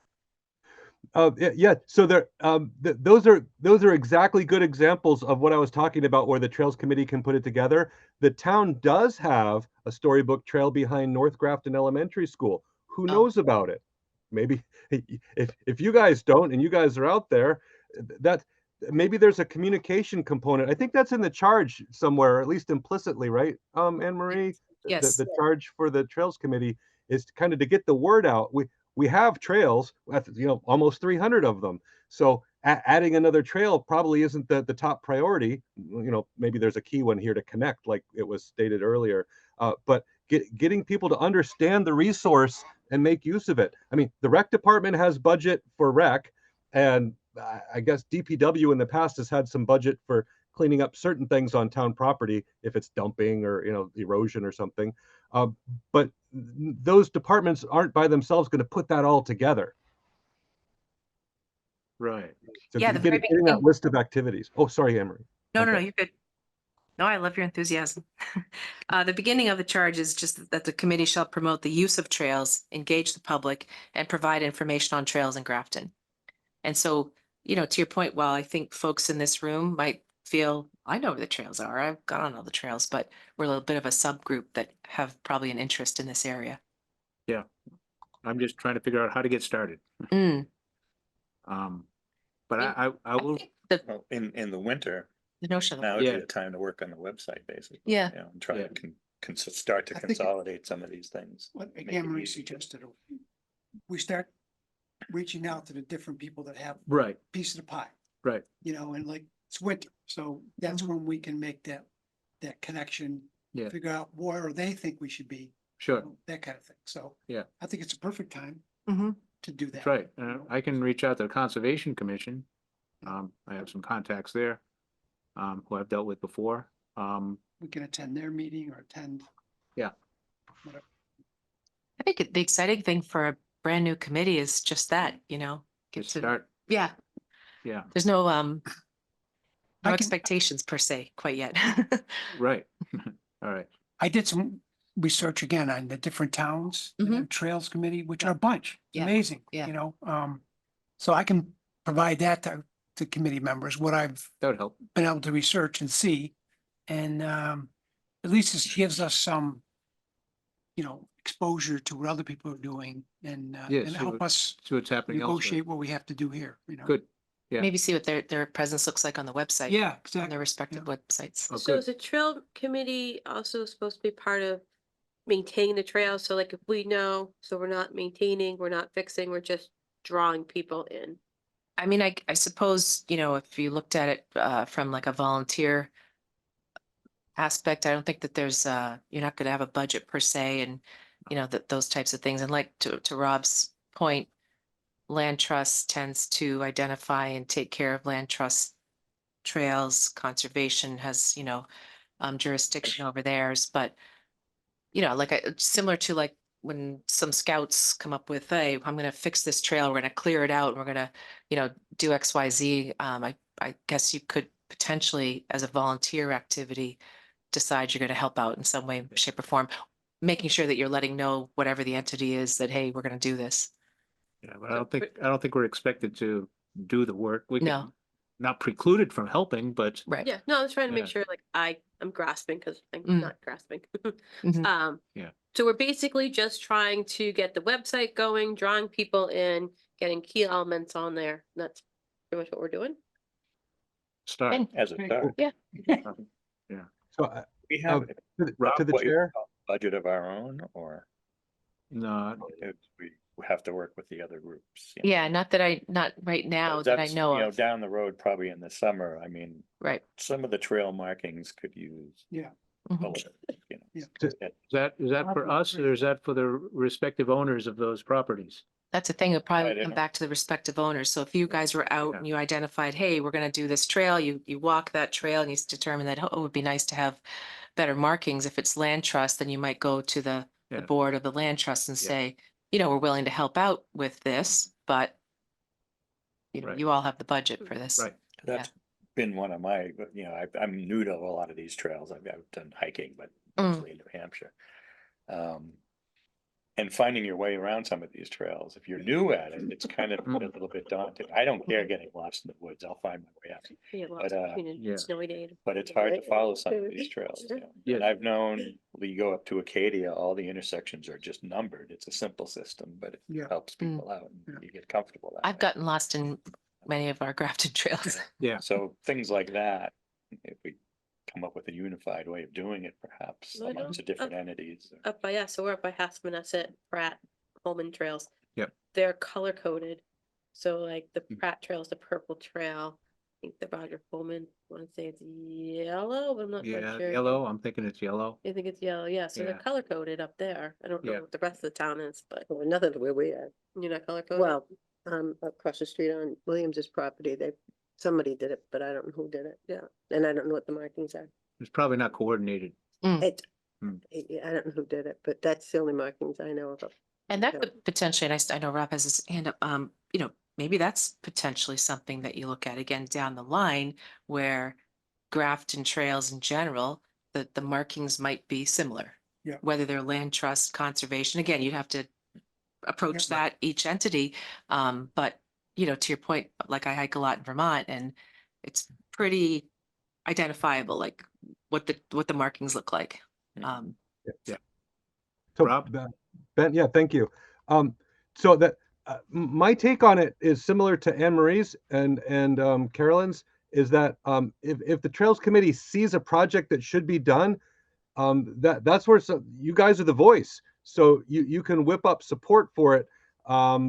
Yeah. So there, those are exactly good examples of what I was talking about, where the Trails Committee can put it together. The town does have a storybook trail behind North Grafton Elementary School. Who knows about it? Maybe if you guys don't, and you guys are out there, that maybe there's a communication component. I think that's in the charge somewhere, at least implicitly, right? Anne Marie, Yes. the charge for the Trails Committee is kind of to get the word out. We have trails, almost 300 of them. So adding another trail probably isn't the top priority. Maybe there's a key one here to connect, like it was stated earlier. But getting people to understand the resource and make use of it. I mean, the rec department has budget for rec, and I guess DPW in the past has had some budget for cleaning up certain things on town property, if it's dumping or erosion or something. But those departments aren't by themselves going to put that all together. Right. So Yeah, the very getting that list of activities. Oh, sorry, Emery. No, Okay. you're good. No, I love your enthusiasm. The beginning of the charge is just that the committee shall promote the use of trails, engage the public, and provide information on trails in Grafton. And so, to your point, while I think folks in this room might feel, I know where the trails are, I've gone on all the trails, but we're a little bit of a subgroup that have probably an interest in this area. Yeah. I'm just trying to figure out how to get started. Mm. But I will, think Well, in the winter, the notion of, now would Yeah. be the time to work on the website, basically. Yeah. And try Yeah. to start to I think it- consolidate some of these things. What make Anne it Marie easy. suggested, we start reaching out to the different people that have right, piece of the pie, right. and like it's winter, so that's when we can make that connection. Yeah. Figure out where they think we should be, Sure. that kind of thing. So Yeah. I think it's a perfect time Mhm. to do that. That's right. I can reach out to the Conservation Commission. I have some contacts there, who I've dealt with before. We can attend their meeting or attend I think the exciting thing for a brand new committee is just that, get Just to, start, yeah, yeah, there's no, I no can- expectations per se quite yet. right. All right. I did some research again on the different towns, that Mhm. have Trails Committee, which Yeah. are a bunch. It's Yeah. amazing, Yeah. So I can provide that to committee members, what I've That would help. been able to research and see. And at least it gives us some, exposure to what other people are doing and Yes, and see help what- us See what's happening elsewhere. negotiate what we have to do here. Good. Yeah. Maybe see what their presence looks like on the website. Yeah, On exactly. their respective websites. Oh, So good. is the trail committee also supposed to be part of maintaining the trail? So like if we know, so we're not maintaining, we're not fixing, we're just drawing people in. I mean, I suppose, if you looked at it from like a volunteer aspect, I don't think that you're not going to have a budget per se and, that those types of things. And like to Rob's point, land trust tends to identify and take care of land trust trails. Conservation has, jurisdiction over theirs, but similar to like when some scouts come up with, hey, I'm going to fix this trail, we're going to clear it out, and we're going to, do XYZ. I guess you could potentially, as a volunteer activity, decide you're going to help out in some way, shape, or form, making sure that you're letting know whatever the entity is that, hey, we're going to do this. Yeah, but I don't think we're expected to do the work. We No. can not precluded from helping, but Right. Yeah, no, I was trying to Yeah. make sure like I'm grasping because I'm Mm. not grasping. Mhm. Yeah. So we're basically just trying to get the website going, drawing people in, getting key elements on there. That's pretty much what we're doing. start. And- As a start. So We have Rob, to the what you chair, call a budget of our own, or No, we have to work with the other groups. you know? Yeah, not right now that I That's, know of. down the road, probably in the summer. I mean, Right. some of the trail markings could use. Yeah. Mhm. color, you know, Yeah. that- is that for us or is that for the respective owners of those properties? That's the thing, it'll probably Right, come and- back to the respective owners. So if you guys were out Yeah. and you identified, hey, we're gonna do this trail, you walk that trail and you determine that, oh, it would be nice to have better markings. If it's land trust, then you might go to the Yeah. board of the land trust and Yeah. say, we're willing to help out with this, but Right. you all have the budget for this. Right. That's been one of my, I'm new to a lot of these trails. I've done hiking, but Mm. mostly in New Hampshire. And finding your way around some of these trails, if you're new at it, it's kind of a little bit daunting. I don't care getting lost in the woods. I'll find my way out. Yeah, lots But, between a yeah. snowy day. and- But it's hard to follow some of these trails. Yes. And I've known, you go up to Acadia, all the intersections are just numbered. It's a simple system, but it Yeah. helps Mm. people out and Yeah. you get comfortable that I've way. gotten lost in many of our Grafton trails. Yeah. So things like that, if we come up with a unified way of doing it, perhaps I know. amongst the different entities. Up by, yeah, so we're up by Hasmonasset, Pratt, Holman trails. Yep. They're color coded. So like the Mm. Pratt trail is the purple trail. I think the Roger Holman, I want to say it's yellow, but I'm not quite Yeah, sure. yellow. I'm thinking it's yellow. I think it's yellow, yeah, so they're Yeah. color coded up there. I don't know Yeah. what the rest of the town is, but Well, nothing to where we are. you're not color coded? Well, across the street on Williams's property, somebody did it, but I don't know who did it. Yeah. And I don't know what the markings are. It's probably not coordinated. It, Hmm. I don't know who did it, but that's the only markings I know of. And that Yeah. could potentially, and I know Rob has his hand up, maybe that's potentially something that you look at again down the line where Grafton trails in general, the markings might be similar. Yeah. Whether they're land trust, conservation, again, you'd have to approach Yeah. that each entity. But, to your point, like I hike a lot in Vermont and it's pretty identifiable, like what the markings look like. so Rob? Ben, yeah, thank you. So that my take on it is similar to Anne Marie's and Carolyn's, is that if the Trails Committee sees a project that should be done, that's where you guys are the voice. So you can whip up support for it,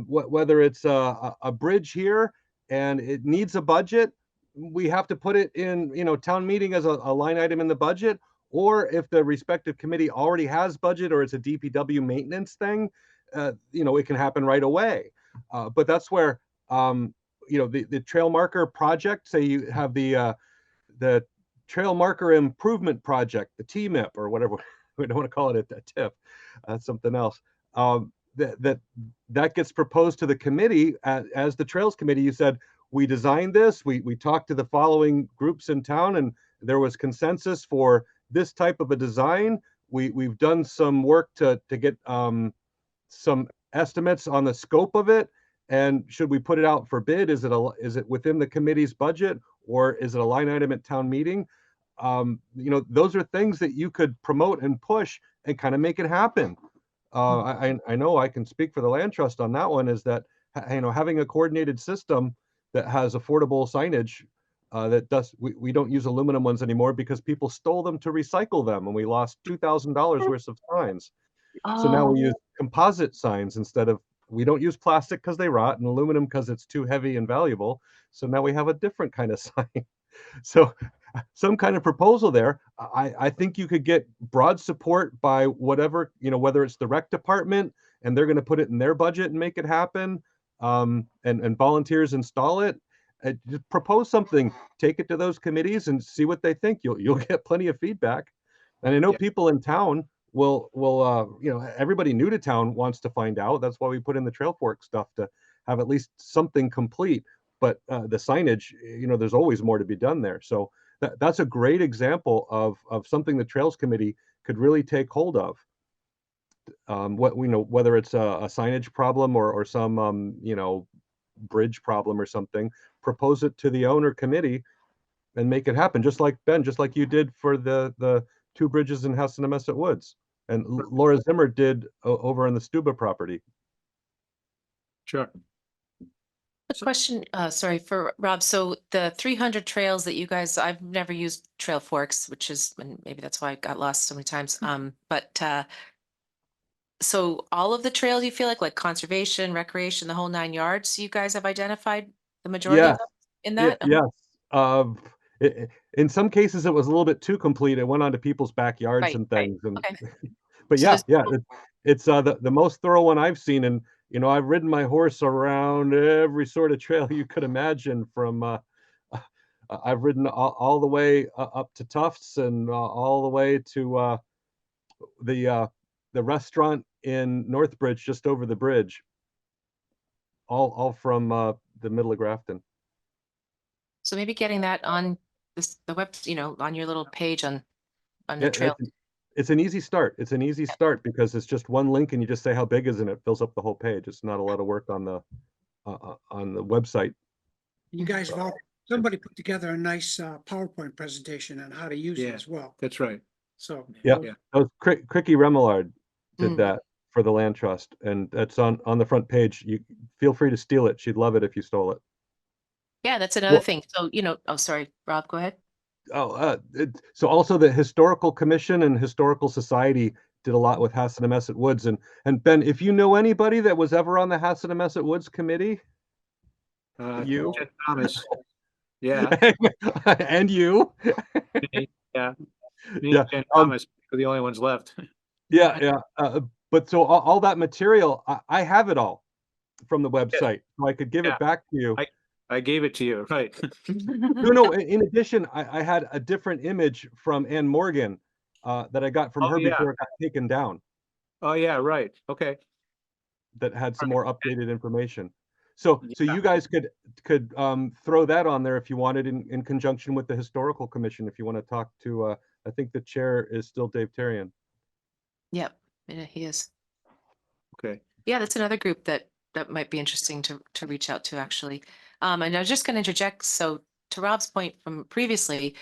whether it's a bridge here and it needs a budget, we have to put it in, town meeting as a line item in the budget, or if the respective committee already has budget or it's a DPW maintenance thing, it can happen right away. But that's where, the trail marker project, say you have the trail marker improvement project, the TMIP or whatever we don't want to call it a TIF, something else. That gets proposed to the committee as the Trails Committee. You said, we designed this, we talked to the following groups in town, and there was consensus for this type of a design. We've done some work to get some estimates on the scope of it, and should we put it out for bid? Is it within the committee's budget, or is it a line item at town meeting? Those are things that you could promote and push and kind of make it happen. I know I can speak for the land trust on that one, is that having a coordinated system that has affordable signage, we don't use aluminum ones anymore because people stole them to recycle them, and we lost $2,000 worth of signs. So now we use composite signs we don't use plastic because they rot, and aluminum because it's too heavy and valuable. So now we have a different kind of sign. So some kind of proposal there. I think you could get broad support by whatever, whether it's the rec department and they're going to put it in their budget and make it happen, and volunteers install it. Just propose something, take it to those committees and see what they think. You'll get plenty of feedback. And I know people in town will everybody new to town wants to find out. That's why we put in the Trail Fork stuff, to have at least something complete. But the signage, there's always more to be done there. So that's a great example of something the Trails Committee could really take hold of. Whether it's a signage problem or some bridge problem or something, propose it to the owner committee and make it happen. Just like Ben, just like you did for the two bridges in Hassanemet Woods, and Laura Zimmer did over on the Stuba property. Sure. A question, sorry, for Rob. So the 300 trails that you guys, I've never used Trail Forks, and maybe that's why I got lost so many times. So all of the trails you feel like conservation, recreation, the whole 9 yards, you guys have identified the majority of Yes. them in that? Yes. In some cases, it was a little bit too complete. It went onto people's backyards Right, and right. things. And Okay. but So it's the most thorough one I've seen. And I've ridden my horse around every sort of trail you could imagine. From I've ridden all the way up to Tufts, and all the way to the restaurant in Northbridge, just over the bridge. All from the middle of Grafton. So maybe getting that on the web, on your little page on the Yeah, trail. it's an easy start. It's an easy start because it's just one link, and you just say how big is it, and it fills up the whole page. It's not a lot of work on the website. You guys have somebody put together a nice PowerPoint presentation on how to use it Yeah. as well. That's right. So. Yeah, Yeah. that was Cricky Remillard did Mm. that for the Land Trust, and that's on the front page. You feel free to steal it. She'd love it if you stole it. Yeah, that's another Well- thing. So, oh, sorry, Rob, go ahead. So also the Historical Commission and Historical Society did a lot with Hassanemet Woods, and Ben, if you know anybody that was ever on the Hassanemet Woods committee, you Ted Thomas. Yeah. and you, Yeah. Me Yeah, and Ken Thomas are the only ones left. yeah. But so all that material, I have it all from the website, so I could give Yeah. it back to you. I gave it to you, right? No. In addition, I had a different image from Ann Morgan that I got from Oh, her yeah. before it got taken down, Oh, yeah, right. Okay. that had some more updated information. So Yeah. you guys could throw that on there if you wanted, in conjunction with the Historical Commission, if you want to talk to, I think the chair is still Dave Terrian. Yep, yeah, he is. Okay. Yeah, that's another group that might be interesting to reach out to, actually. And I was just going to interject. So to Rob's point from previously,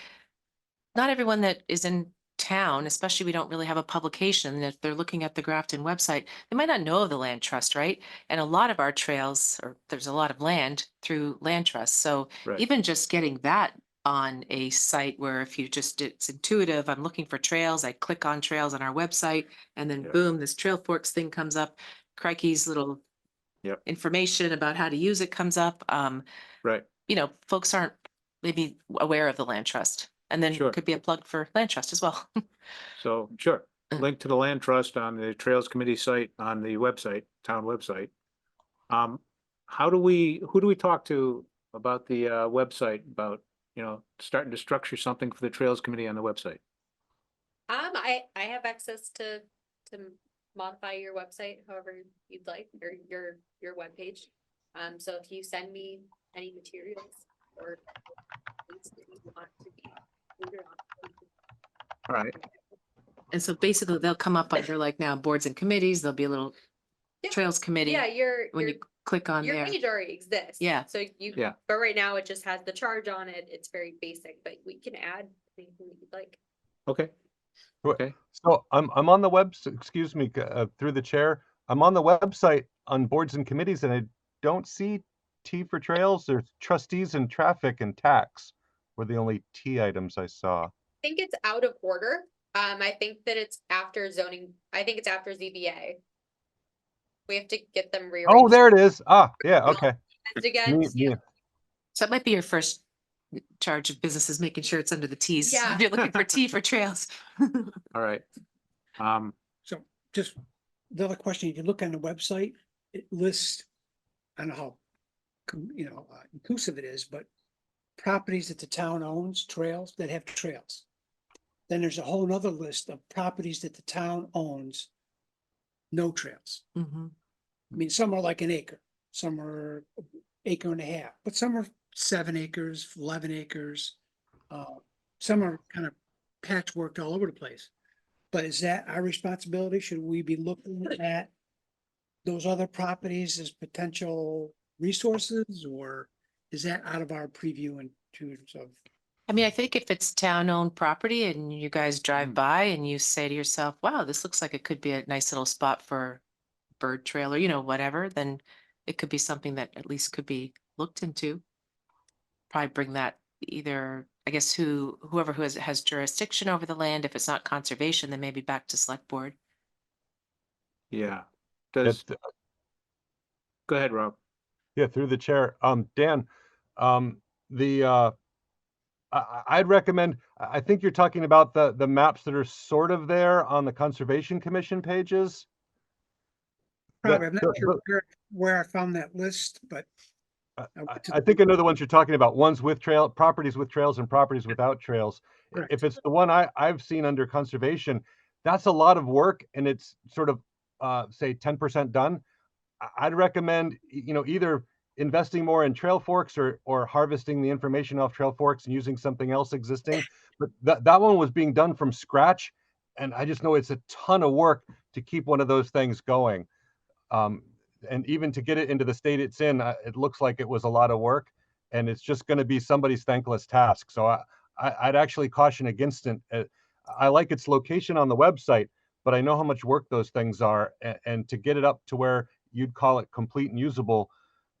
not everyone that is in town, especially we don't really have a publication. And if they're looking at the Grafton website, they might not know of the land trust, right? And a lot of our trails, or there's a lot of land through land trust. So Right. even just getting that on a site where if you just, it's intuitive, I'm looking for trails, I click on trails on our website, and then Yeah. boom, this Trail Forks thing comes up. Crikey's little Yep. information about how to use it comes up. Right. Folks aren't maybe aware of the land trust, and then Sure. could be a plug for land trust as well. So, sure. Mm. Link to the land trust on the Trails Committee site, on the website, town website. Who do we talk to about the website, about, starting to structure something for the Trails Committee on the website? I I have access to modify your website however you'd like, or your webpage. So if you send me any materials or things that you want to be included on. All right, And so basically they'll come up under like now boards and committees, there'll be a little Yeah. trails committee. Yeah, When you click on your there. page already exists. Yeah. So you, Yeah. but right now it just has the charge on it. It's very basic, but we can add anything that you'd like. okay. Wha- Okay, So I'm on the excuse me, through the chair. I'm on the website on boards and committees and I don't see T for trails. There's trustees and traffic and tax were the only T items I saw. I think it's out of order. I think that it's after zoning. I think it's after ZBA. We have to get them rearranged. Oh, there it is. Ah, yeah, okay. Again, Me- So that might be your first charge of business is making sure it's under the Ts. Yeah. If you're looking for T for trails. all right. So just the other question, if you look on the website, it lists, I don't know how, inclusive it is, but properties that the town owns, trails that have trails. Then there's a whole nother list of properties that the town owns, no trails. Mhm. I mean, some are like an acre, some are acre and a half, but some are 7 acres, 11 acres. Some are kind of patchworked all over the place. But is that our responsibility? Should we be looking at those other properties as potential resources, or is that out of our preview in terms of? I mean, I think if it's town-owned property and you guys drive by and you say to yourself, wow, this looks like it could be a nice little spot for bird trail or, whatever, then it could be something that at least could be looked into. Probably bring that either, I guess, whoever who has jurisdiction over the land. If it's not conservation, then maybe back to select board. Yeah. Yeah, Does, go ahead, Rob. yeah, through the chair. Dan, the I'd recommend, I think you're talking about the maps that are sort of there on the Conservation Commission pages. Probably, I'm not the- sure where I found that list, but. I think I know the ones you're talking about, ones with properties with trails and properties without trails. Correct. If it's the one I've seen under conservation, that's a lot of work and it's sort of, say 10% done. I'd recommend, either investing more in trail forks or harvesting the information off trail forks and using something else existing. But that one was being done from scratch. And I just know it's a ton of work to keep one of those things going. And even to get it into the state it's in, it looks like it was a lot of work and it's just going to be somebody's thankless task. So I'd actually caution against it. I like its location on the website, but I know how much work those things are. And to get it up to where you'd call it complete and usable,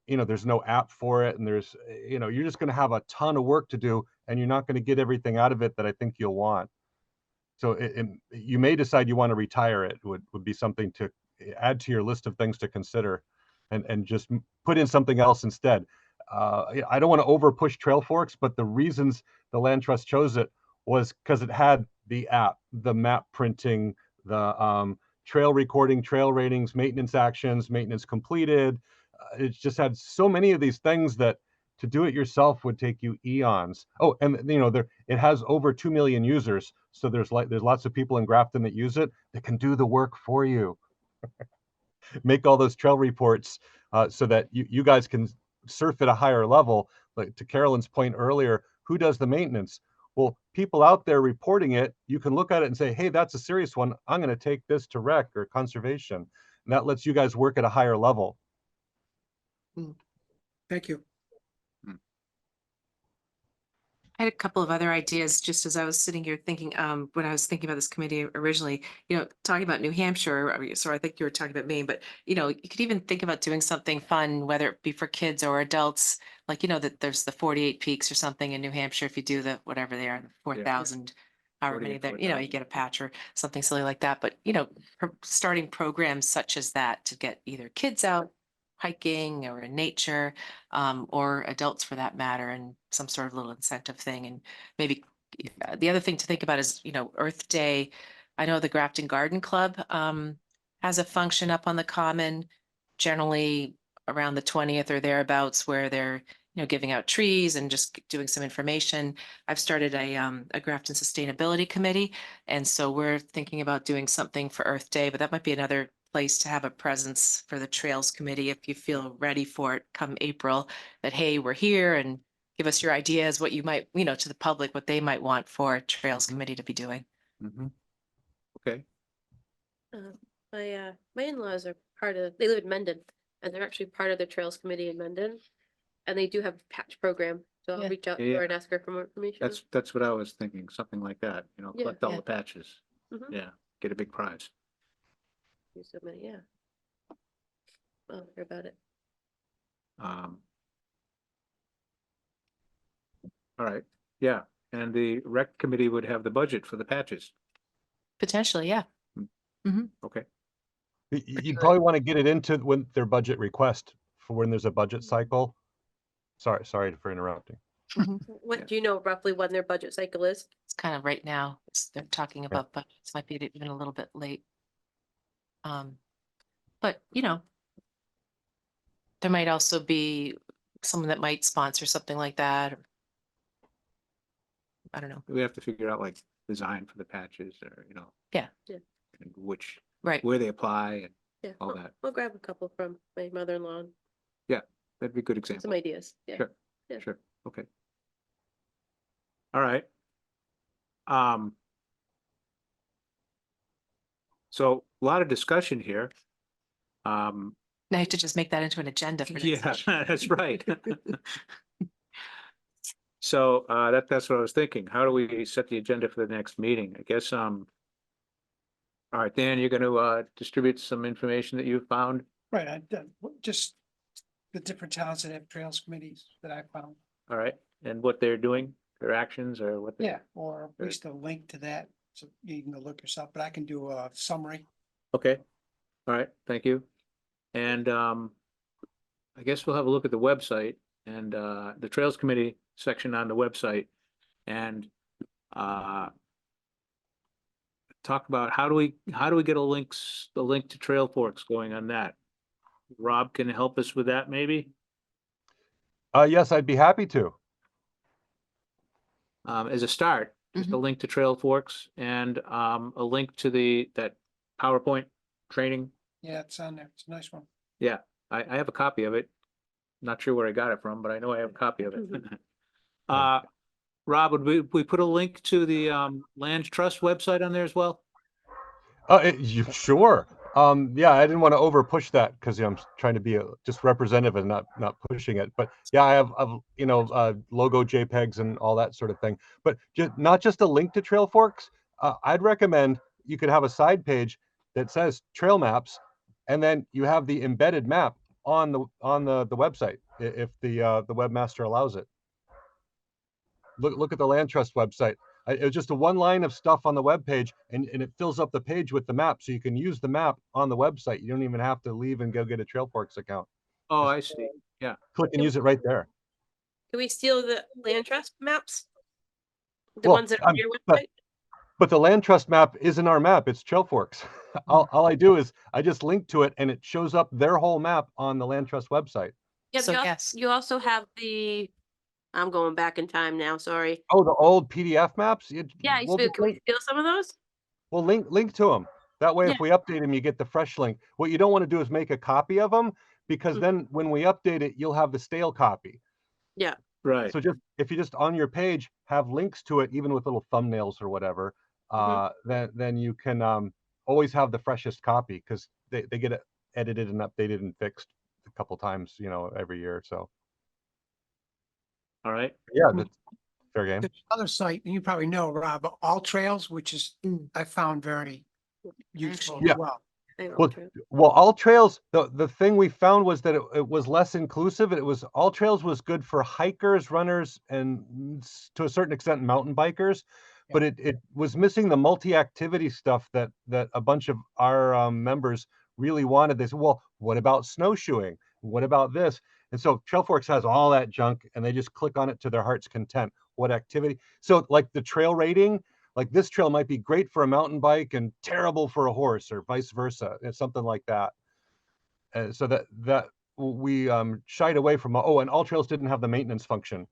there's no app for it. And there's, you're just going to have a ton of work to do and you're not going to get everything out of it that I think you'll want. So you may decide you want to retire it, would be something to add to your list of things to consider and just put in something else instead. I don't want to over push trail forks, but the reasons the land trust chose it was because it had the app, the map printing, the trail recording, trail ratings, maintenance actions, maintenance completed. It just had so many of these things that to do it yourself would take you eons. Oh, and it has over 2 million users. So there's lots of people in Grafton that use it that can do the work for you. Make all those trail reports so that you guys can surf at a higher level. Like to Carolyn's point earlier, who does the maintenance? Well, people out there reporting it, you can look at it and say, hey, that's a serious one. I'm going to take this to rec or conservation. And that lets you guys work at a higher level. Thank you. I had a couple of other ideas just as I was sitting here thinking, when I was thinking about this committee originally, talking about New Hampshire, so I think you were talking about Maine, but you could even think about doing something fun, whether it be for kids or adults, like, that there's the 48 peaks or something in New Hampshire. If you do the, whatever they are, 4,000, however many 48, that, you 4,000. get a patch or something silly like that. But, starting programs such as that to get either kids out hiking or in nature, or adults for that matter, and some sort of little incentive thing. And maybe the other thing to think about is, Earth Day. I know the Grafton Garden Club has a function up on the common, generally around the 20th or thereabouts, where they're giving out trees and just doing some information. I've started a Grafton Sustainability Committee. And so we're thinking about doing something for Earth Day, but that might be another place to have a presence for the Trails Committee if you feel ready for it come April, that, hey, we're here, and give us your ideas, what you might, to the public, what they might want for Trails Committee to be doing. Mhm. Okay, My in-laws are they live in Mendon, and they're actually part of the Trails Committee in Mendon. And they do have a patch program, so I'll Yeah. reach out to Yeah, her yeah. and ask her for more information. that's what I was thinking, something like that, Yeah, collect all yeah. the patches. Mhm. Yeah, get a big prize. There's so many, yeah. I'll hear about it. Um. All right, yeah, and the rec committee would have the budget for the patches. Potentially, yeah. Okay, You'd probably want to get it into when their budget request for when there's a budget cycle. Sorry for interrupting. What, do you know roughly when their budget cycle is? It's kind of right now, they're talking about budgets, might be even a little bit late. But there might also be someone that might sponsor something like that. Or, I don't know. we have to figure out like design for the patches, or Yeah. Yeah. and Right. where they apply and Yeah, all I'll- that. I'll grab a couple from my mother-in-law, and That'd be a good some example. ideas, yeah. Sure. Yeah. Sure, okay. All right. So a lot of discussion here. Now I have to just make that into an agenda for next Yeah, week. that's right. So, that's what I was thinking. How do we set the agenda for the next meeting? I guess, all right, Dan, you're gonna, distribute some information that you found? Right, just the different towns that have trails committees that I found. All right, and what they're doing, their actions, or what? Yeah, or at least a link to that, so you can go look yourself, but I can do a summary. Okay, all right, thank you. And, I guess we'll have a look at the website and, the Trails Committee section on the website, and, talk about how do we get the link to Trail Forks going on that? Rob can help us with that, maybe? Yes, I'd be happy to. As a start, just a link to Trail Forks and, a link to that PowerPoint training. Yeah, it's on there. It's a nice one. Yeah, I have a copy of it. Not sure where I got it from, but I know I have a copy of it. Rob, would we put a link to the, Land Trust website on there as well? Sure. Yeah, I didn't want to over push that because I'm trying to be just representative and not pushing it. But yeah, I have logo JPEGs and all that sort of thing. But not just a link to Trail Forks. I'd recommend you could have a side page that says trail maps, and then you have the embedded map on the website if the webmaster allows it. Look at the Land Trust website. It was just a one line of stuff on the web page, and it fills up the page with the map, so you can use the map on the website. You don't even have to leave and go get a Trail Forks account. Oh, I see. Yeah. Click and use it right there. Can we steal the land trust maps? The Well, ones that are on your but- website? But the Land Trust map isn't our map; it's Trail Forks. all I do is I just link to it, and it shows up their whole map on the Land Trust website. Yeah, So, but yes. you also have I'm going back in time now, sorry. Oh, the old PDF maps. Yeah, We'll can just we link, steal some of those? we'll link to them. That way, Yeah. if we update them, you get the fresh link. What you don't want to do is make a copy of them, because Mhm. then when we update it, you'll have the stale copy. Yeah, Right. So if you just on your page have links to it, even with little thumbnails or whatever, then you can always have the freshest copy, because they get it edited and updated and fixed a couple times, every year. So All right. yeah, that's fair game. There's another site, and you probably know, Rob, All Trails, which is, I found very useful Yeah. as well. I know, Well, true. well, All Trails, the thing we found was that it was less inclusive. All Trails was good for hikers, runners, and to a certain extent mountain bikers, but it was missing the multi-activity stuff that a bunch of our members really wanted. They said, well, what about snowshoeing? What about this? And so Trail Forks has all that junk, and they just click on it to their heart's content. What activity? So like the trail rating, like this trail might be great for a mountain bike and terrible for a horse, or vice versa. It's something like that. So that we shied away from, oh, and all trails didn't have the maintenance function.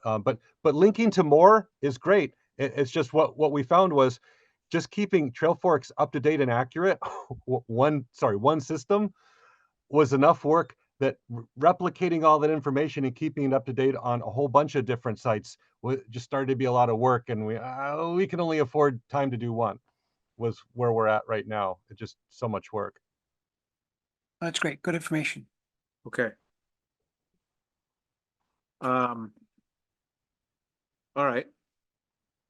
But linking to more is great. It's just what we found was just keeping trail forks up to date and accurate. One system was enough work that replicating all that information and keeping it up to date on a whole bunch of different sites just started to be a lot of work, and we can only afford time to do one. Was where we're at right now. It's just so much work. That's great. Good information. Okay. All right.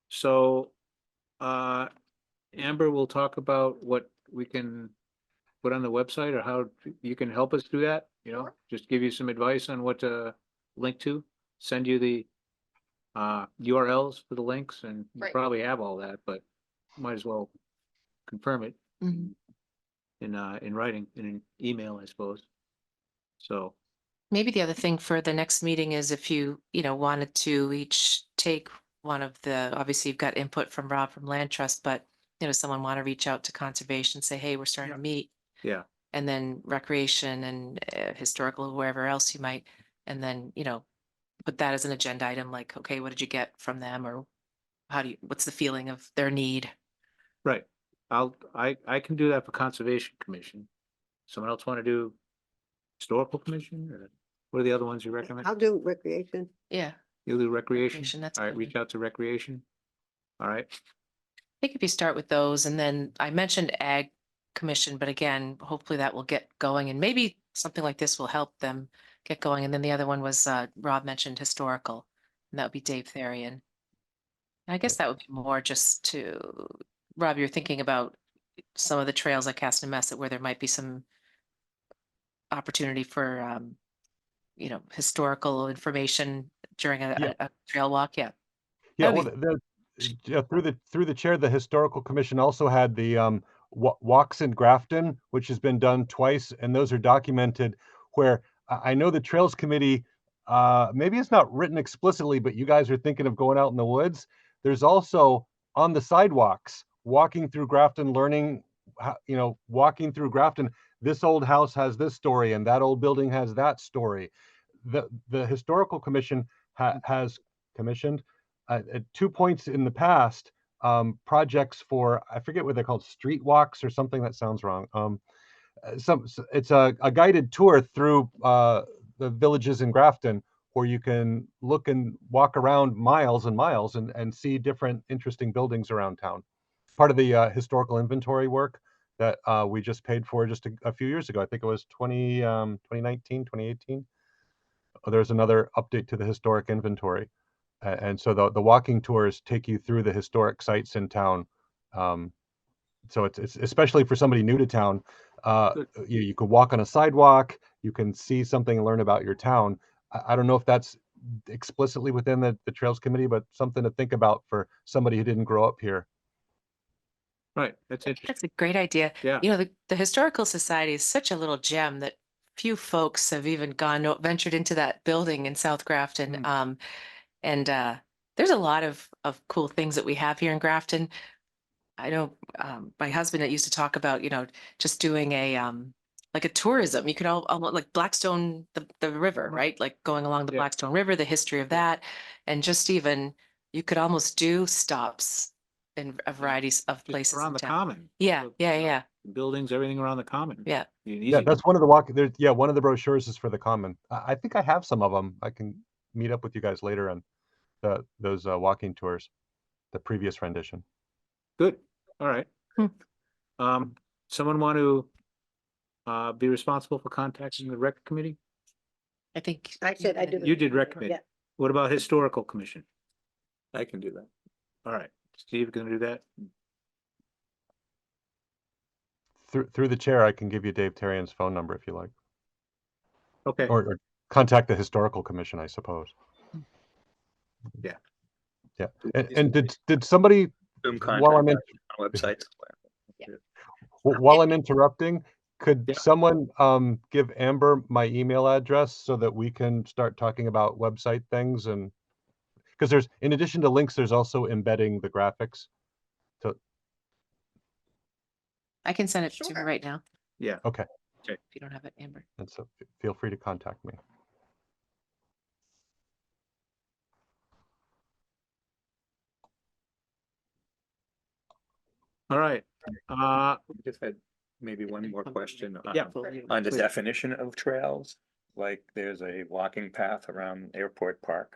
So, Amber will talk about what we can put on the website, or how you can help us do that, you know, Sure. just give you some advice on what to link to, send you the URLs for the links, and you Right. probably have all that, but might as well confirm it Mhm. in writing, in an email, I suppose. So, Maybe the other thing for the next meeting is if you wanted to each take one of the, obviously you've got input from Rob from Land Trust, but someone want to reach out to conservation, say, hey, we're starting Yeah. to meet, yeah, and then recreation and historical, wherever else you might, and then, put that as an agenda item, like, okay, what did you get from them, or what's the feeling of their need? right. I can do that for Conservation Commission. Someone else want to do Historical Commission, or what are the other ones you recommend? I'll do recreation. Yeah, You'll do Recreation? Recreation, that's All right, good. reach out to Recreation. All right, I think if you start with those, and then I mentioned Ag Commission, but again, hopefully that will get going, and maybe something like this will help them get going. And then the other one was Rob mentioned historical, and that would be Dave Therian. And I guess that would be more just to, Rob, you're thinking about some of the trails like Castamessa where there might be some opportunity for historical information during Yeah. a trail walk. Yeah. Yeah, That'd well, yeah, through the chair, the historical commission also had the walks in Grafton, which has been done twice, and those are documented. Where I know the trails committee, maybe it's not written explicitly, but you guys are thinking of going out in the woods. There's also on the sidewalks, walking through Grafton, learning, walking through Grafton. This old house has this story, and that old building has that story. The historical commission has commissioned at 2 points in the past, projects for, I forget what they're called, street walks or something. That sounds wrong. It's a guided tour through the villages in Grafton, where you can look and walk around miles and miles and see different interesting buildings around town. Part of the historical inventory work that we just paid for just a few years ago. I think it was 2019, 2018. There's another update to the historic inventory. And so the walking tours take you through the historic sites in town. So it's especially for somebody new to town. Good. You could walk on a sidewalk, you can see something and learn about your town. I don't know if that's explicitly within the Trails Committee, but something to think about for somebody who didn't grow up here. right, that's That's interesting. a great idea. Yeah. The Historical Society is such a little gem that few folks have even ventured into that building in South Grafton. And there's a lot of cool things that we have here in Grafton. I know my husband used to talk about, just doing like a tourism. You could almost like Blackstone, the river, right? Like going along the Yeah. Blackstone River, the history of that. And just even, you could almost do stops in a variety of Just places around in the town. common. Yeah, So, yeah, yeah, buildings, everything around the common. yeah. Yeah, that's one of the there's, yeah, one of the brochures is for the common. I think I have some of them. I can meet up with you guys later on those walking tours, the previous rendition. Good, all right. Someone want to be responsible for contacting the rec committee? I think I said I do. You did rec committee. Yeah. What about historical commission? I can do that. All right, Steve, gonna do that? Through the chair, I can give you Dave Terrian's phone number if you like, Okay, or contact the historical commission, I suppose. Yeah. Yeah, and did somebody, Zoom while I'm contact in, on websites. while I'm interrupting, could Yeah. someone give Amber my email address so that we can start talking about website things? And because there's, in addition to links, there's also embedding the graphics. I can send it to Sure. her right now. yeah. Okay. Okay. If you don't have it, Amber. And so feel free to contact me. All right. Just had maybe one more question. Yeah. On the Please. definition of trails, like there's a walking path around Airport Park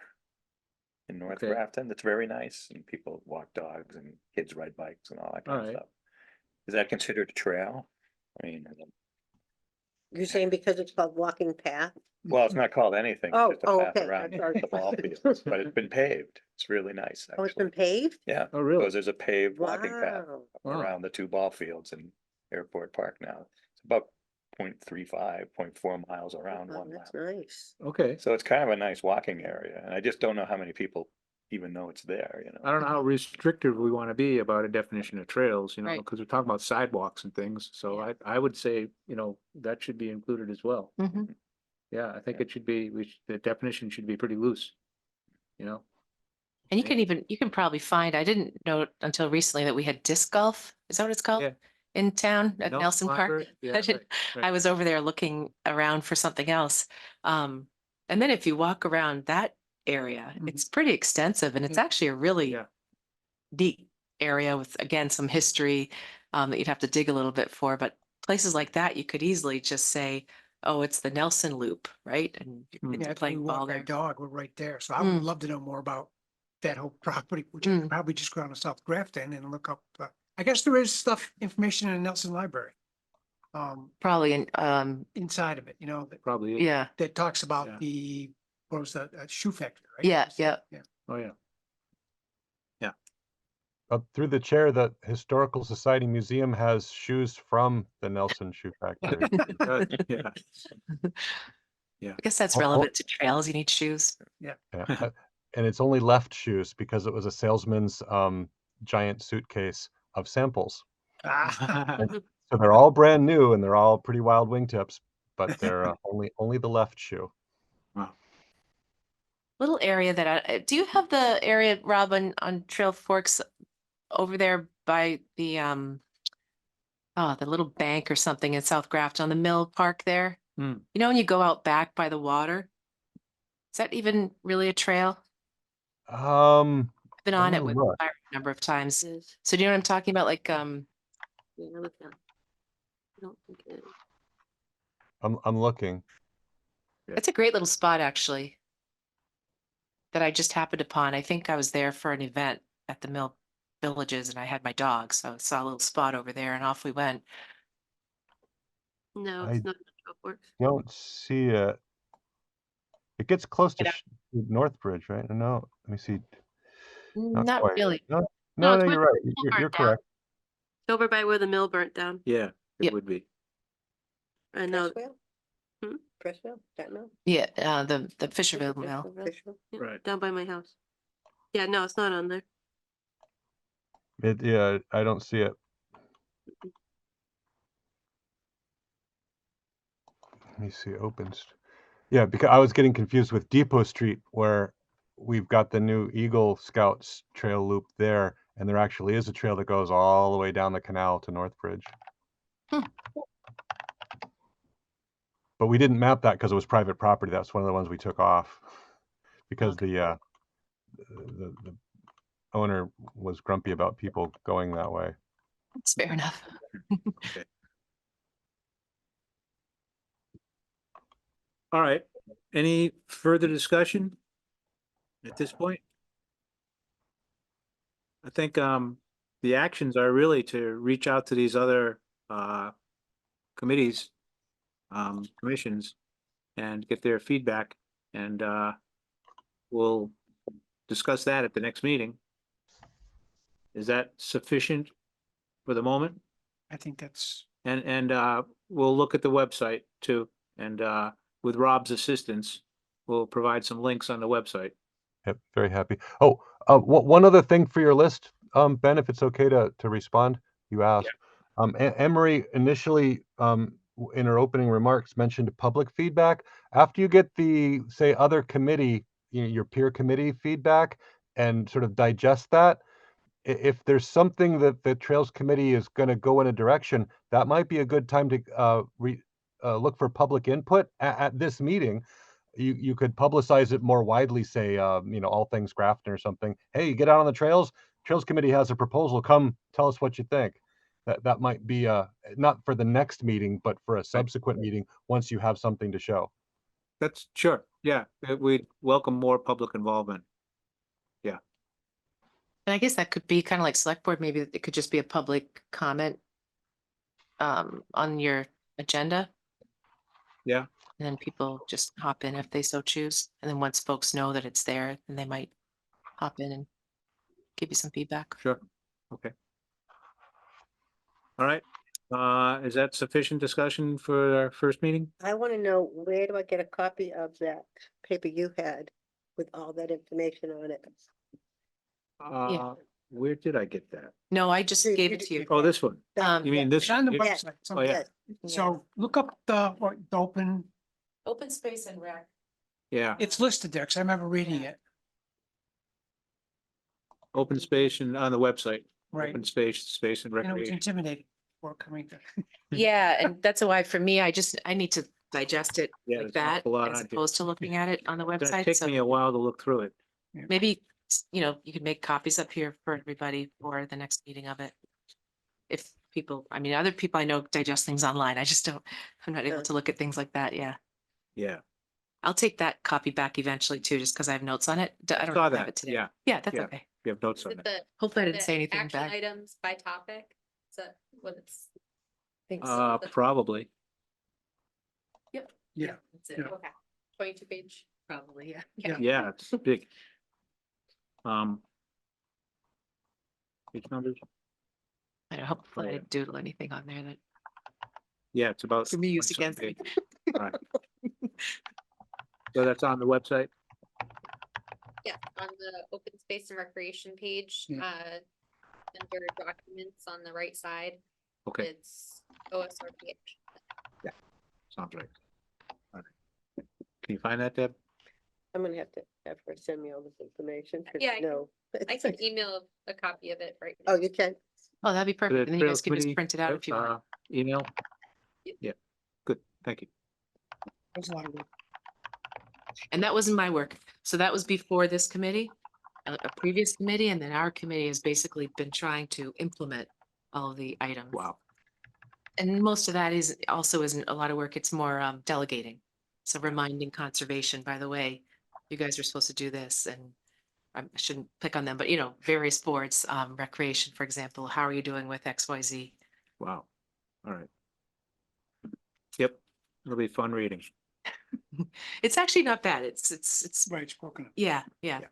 in North Okay. Grafton that's very nice, and people walk dogs and kids ride bikes and all that kind of Alright. stuff. Is that considered a trail? I mean, You're saying because it's called walking path? well, it's not called anything, Oh, it's just a oh, path okay, around I'm sorry. the ball fields, but it's been paved. It's really nice, Oh, it's been actually. paved? Yeah, Oh, really? because there's a paved walking path Wow. Wow. around the two ball fields in Airport Park now. It's about 0.35, 0.4 miles around Oh, one that's lap. nice. Okay. So it's kind of a nice walking area, and I just don't know how many people even know it's there, you I know? don't know how restrictive we want to be about a definition of trails, Right. because we're talking about sidewalks and things. So Yeah. I would say, that should be included as well. Mhm. Yeah, I think it should be, the definition should be pretty loose. You know, And you can probably find, I didn't know until recently that we had disc golf. Is that what it's called? Yeah. In town at Nelson Park? Library, yeah, I didn't- right. I was over there looking around for something else. And then if you walk around that area, Mhm. it's pretty extensive and it's actually a really Yeah. neat area with, again, some history that you'd have to dig a little bit for. But places like that, you could easily just say, oh, it's the Nelson Loop, right? And your Mm. kids Yeah, are if we playing ball walk our there. dog, we're right there. So I would Mm. love to know more about that whole property, which Mm. probably just go down to South Grafton and look up. I guess there is information in the Nelson Library. Probably in, Inside of it, Probably. yeah, that talks Yeah. about what was that, shoe factory, right? yeah, yeah. Yeah. Oh, yeah. Through the chair, the Historical Society Museum has shoes from the Nelson Shoe Factory. Yeah. I guess that's Oh, oh. relevant to trails. You need shoes. Yeah, and it's only left shoes because it was a salesman's giant suitcase of samples. Ah, So they're all brand new and they're all pretty wild wingtips, but they're only the left shoe. Wow. Little area that do you have the area, Rob, on Trail Forks over there by the the little bank or something in South Grafton on the Mill Park there? Hmm. You know, when you go out back by the water, is that even really a trail? Um, I've been let on me it with look. Byron a number of times. It is. So do you know what I'm talking about? Like Yeah, look now. I don't think it is. I'm looking. it's a great little spot actually that I just happened upon. I think I was there for an event at the Mill Villages and I had my dog, so I saw a little spot over there and off we went. No, I it's not. Trail Forks. don't see it. It gets close to Get Northbridge, right? No, let me see. Not Not quite. really. No, No, it's no, where you're the right. mill You're burnt down. correct. It's over by where the mill burnt down. Yeah, it Yep. would be. I know. Pressville? Hmm? Pressville, that mill? Yeah, the Fisherville Mill. Fisherville. Fishville? Yeah, Right. down by my house. Yeah, no, it's not on there. Yeah, I don't see it. Let me see, opens. Yeah, because I was getting confused with Depot Street where we've got the new Eagle Scouts trail loop there, and there actually is a trail that goes all the way down the canal to Northbridge. Hmm. But we didn't map that because it was private property. That's one of the ones we took off because the owner was grumpy about people going that way. It's fair enough. All right. Any further discussion at this point? I think the actions are really to reach out to these other committees, commissions, and get their feedback, and we'll discuss that at the next meeting. Is that sufficient for the moment? I think that's, And we'll look at the website too, and with Rob's assistance, we'll provide some links on the website. Yep, very happy. Oh, one other thing for your list, Ben, if it's okay to respond, you asked. Emery initially, in her opening remarks, mentioned public feedback. After you get the, say, other committee, your peer committee feedback, and sort of digest that, if there's something that the Trails Committee is going to go in a direction, that might be a good time to look for public input at this meeting. You could publicize it more widely, say, all things Grafton or something. Hey, get out on the trails. Trails Committee has a proposal. Come tell us what you think. That might be not for the next meeting, but for a subsequent meeting once you have something to show. That's sure, yeah, we'd welcome more public involvement. And I guess that could be kind of like select board, maybe it could just be a public comment on your agenda. Yeah. And then people just hop in if they so choose. And then once folks know that it's there, then they might hop in and give you some feedback. Sure, okay. All right, is that sufficient discussion for our first meeting? I want to know, where do I get a copy of that paper you had with all that information on it? Where did I get that? No, I just You- gave you it to did- you. Oh, this one, Um, you mean Yeah. this? It's on the you- website. Oh, somewhere. yeah, So look up the open, Open space and rec. yeah, it's listed there, because I remember reading it, open space and on the website, right? open space and And it was recreation. intimidating for coming to. Yeah, and that's why for me, I need to digest it Yeah, like there's an that awful lot as on here. opposed to looking at it on the It's gonna website. take So me a while to look through it. maybe, you could make copies up here for everybody for the next meeting of it. If people, I mean, other people I know digest things online. I just don't, I'm not able Yeah. to look at things like that. Yeah. Yeah, I'll take that copy back eventually too, just because I have notes on it. I don't saw have that, it today. yeah. Yeah, that's Yeah. okay. you have notes Is on it it. the, Hopefully I didn't the say anything action bad. items by topic? Is that what it's? Thanks. Probably, Yeah. That's it, Yeah. okay. 22 page. Probably, yeah. Yeah. yeah, it's big. Page numbers, I don't, hopefully I yeah. didn't doodle anything on there that yeah, it's about. can be used 20-some against me. pages. Right. So that's on the website, Yeah, on the open space and recreation page, Yeah. under documents on the right side, okay, it's OSRP. sounds right. All right. Can you find that, Deb? I'm gonna have to have her send me all this information. 'cause Yeah, I can- no. I can email a copy of it right Oh, now. you can? Oh, that'd be To perfect. the And then you Trails guys can just Committee, print it out if you want. Email? Yep. Yeah, good, thank you. There's a lot of work. And that wasn't my work. So that was before this committee, a previous committee, and then our committee has basically been trying to implement all of the items. Wow, And most of that isn't a lot of work. It's more delegating. So reminding conservation, by the way, you guys are supposed to do this, and I shouldn't pick on them, but various boards, recreation, for example, how are you doing with XYZ? wow, all right. Yep, it'll be fun reading. It's actually not bad. It's Right, spoken of. yeah. Yeah,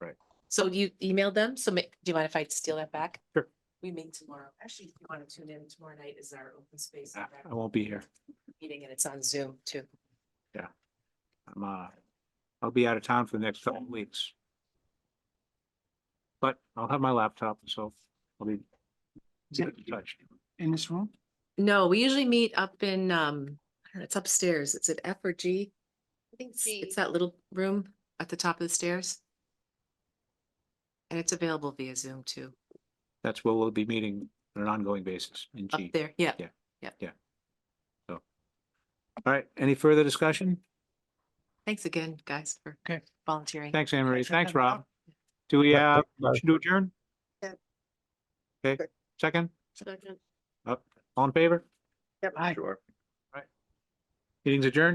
right. So you emailed them, so do you mind if I steal that back? Sure. We meet tomorrow. Actually, if you want to tune in, tomorrow night is our open space and rec I won't be here. meeting, and it's on Zoom too. I'll be out of town for the next couple of weeks. But I'll have my laptop, so I'll be Is it in touch. in this room? No, we usually meet up in, I don't know, it's upstairs. It's at F or G. I think It's that little room at the top of the stairs. And it's available via Zoom too. That's where we'll be meeting on an ongoing basis in Up G. there, yeah. All right, any further discussion? Thanks again, guys, for Okay. volunteering. Thanks, Anne Marie. Sure, Thanks, no Rob. Do we, Yeah, thanks, guys. motion to adjourn? Yeah. Okay, Sure. second, Second. all in favor? Yep. Aye. Sure. All right. Meeting's adjourned.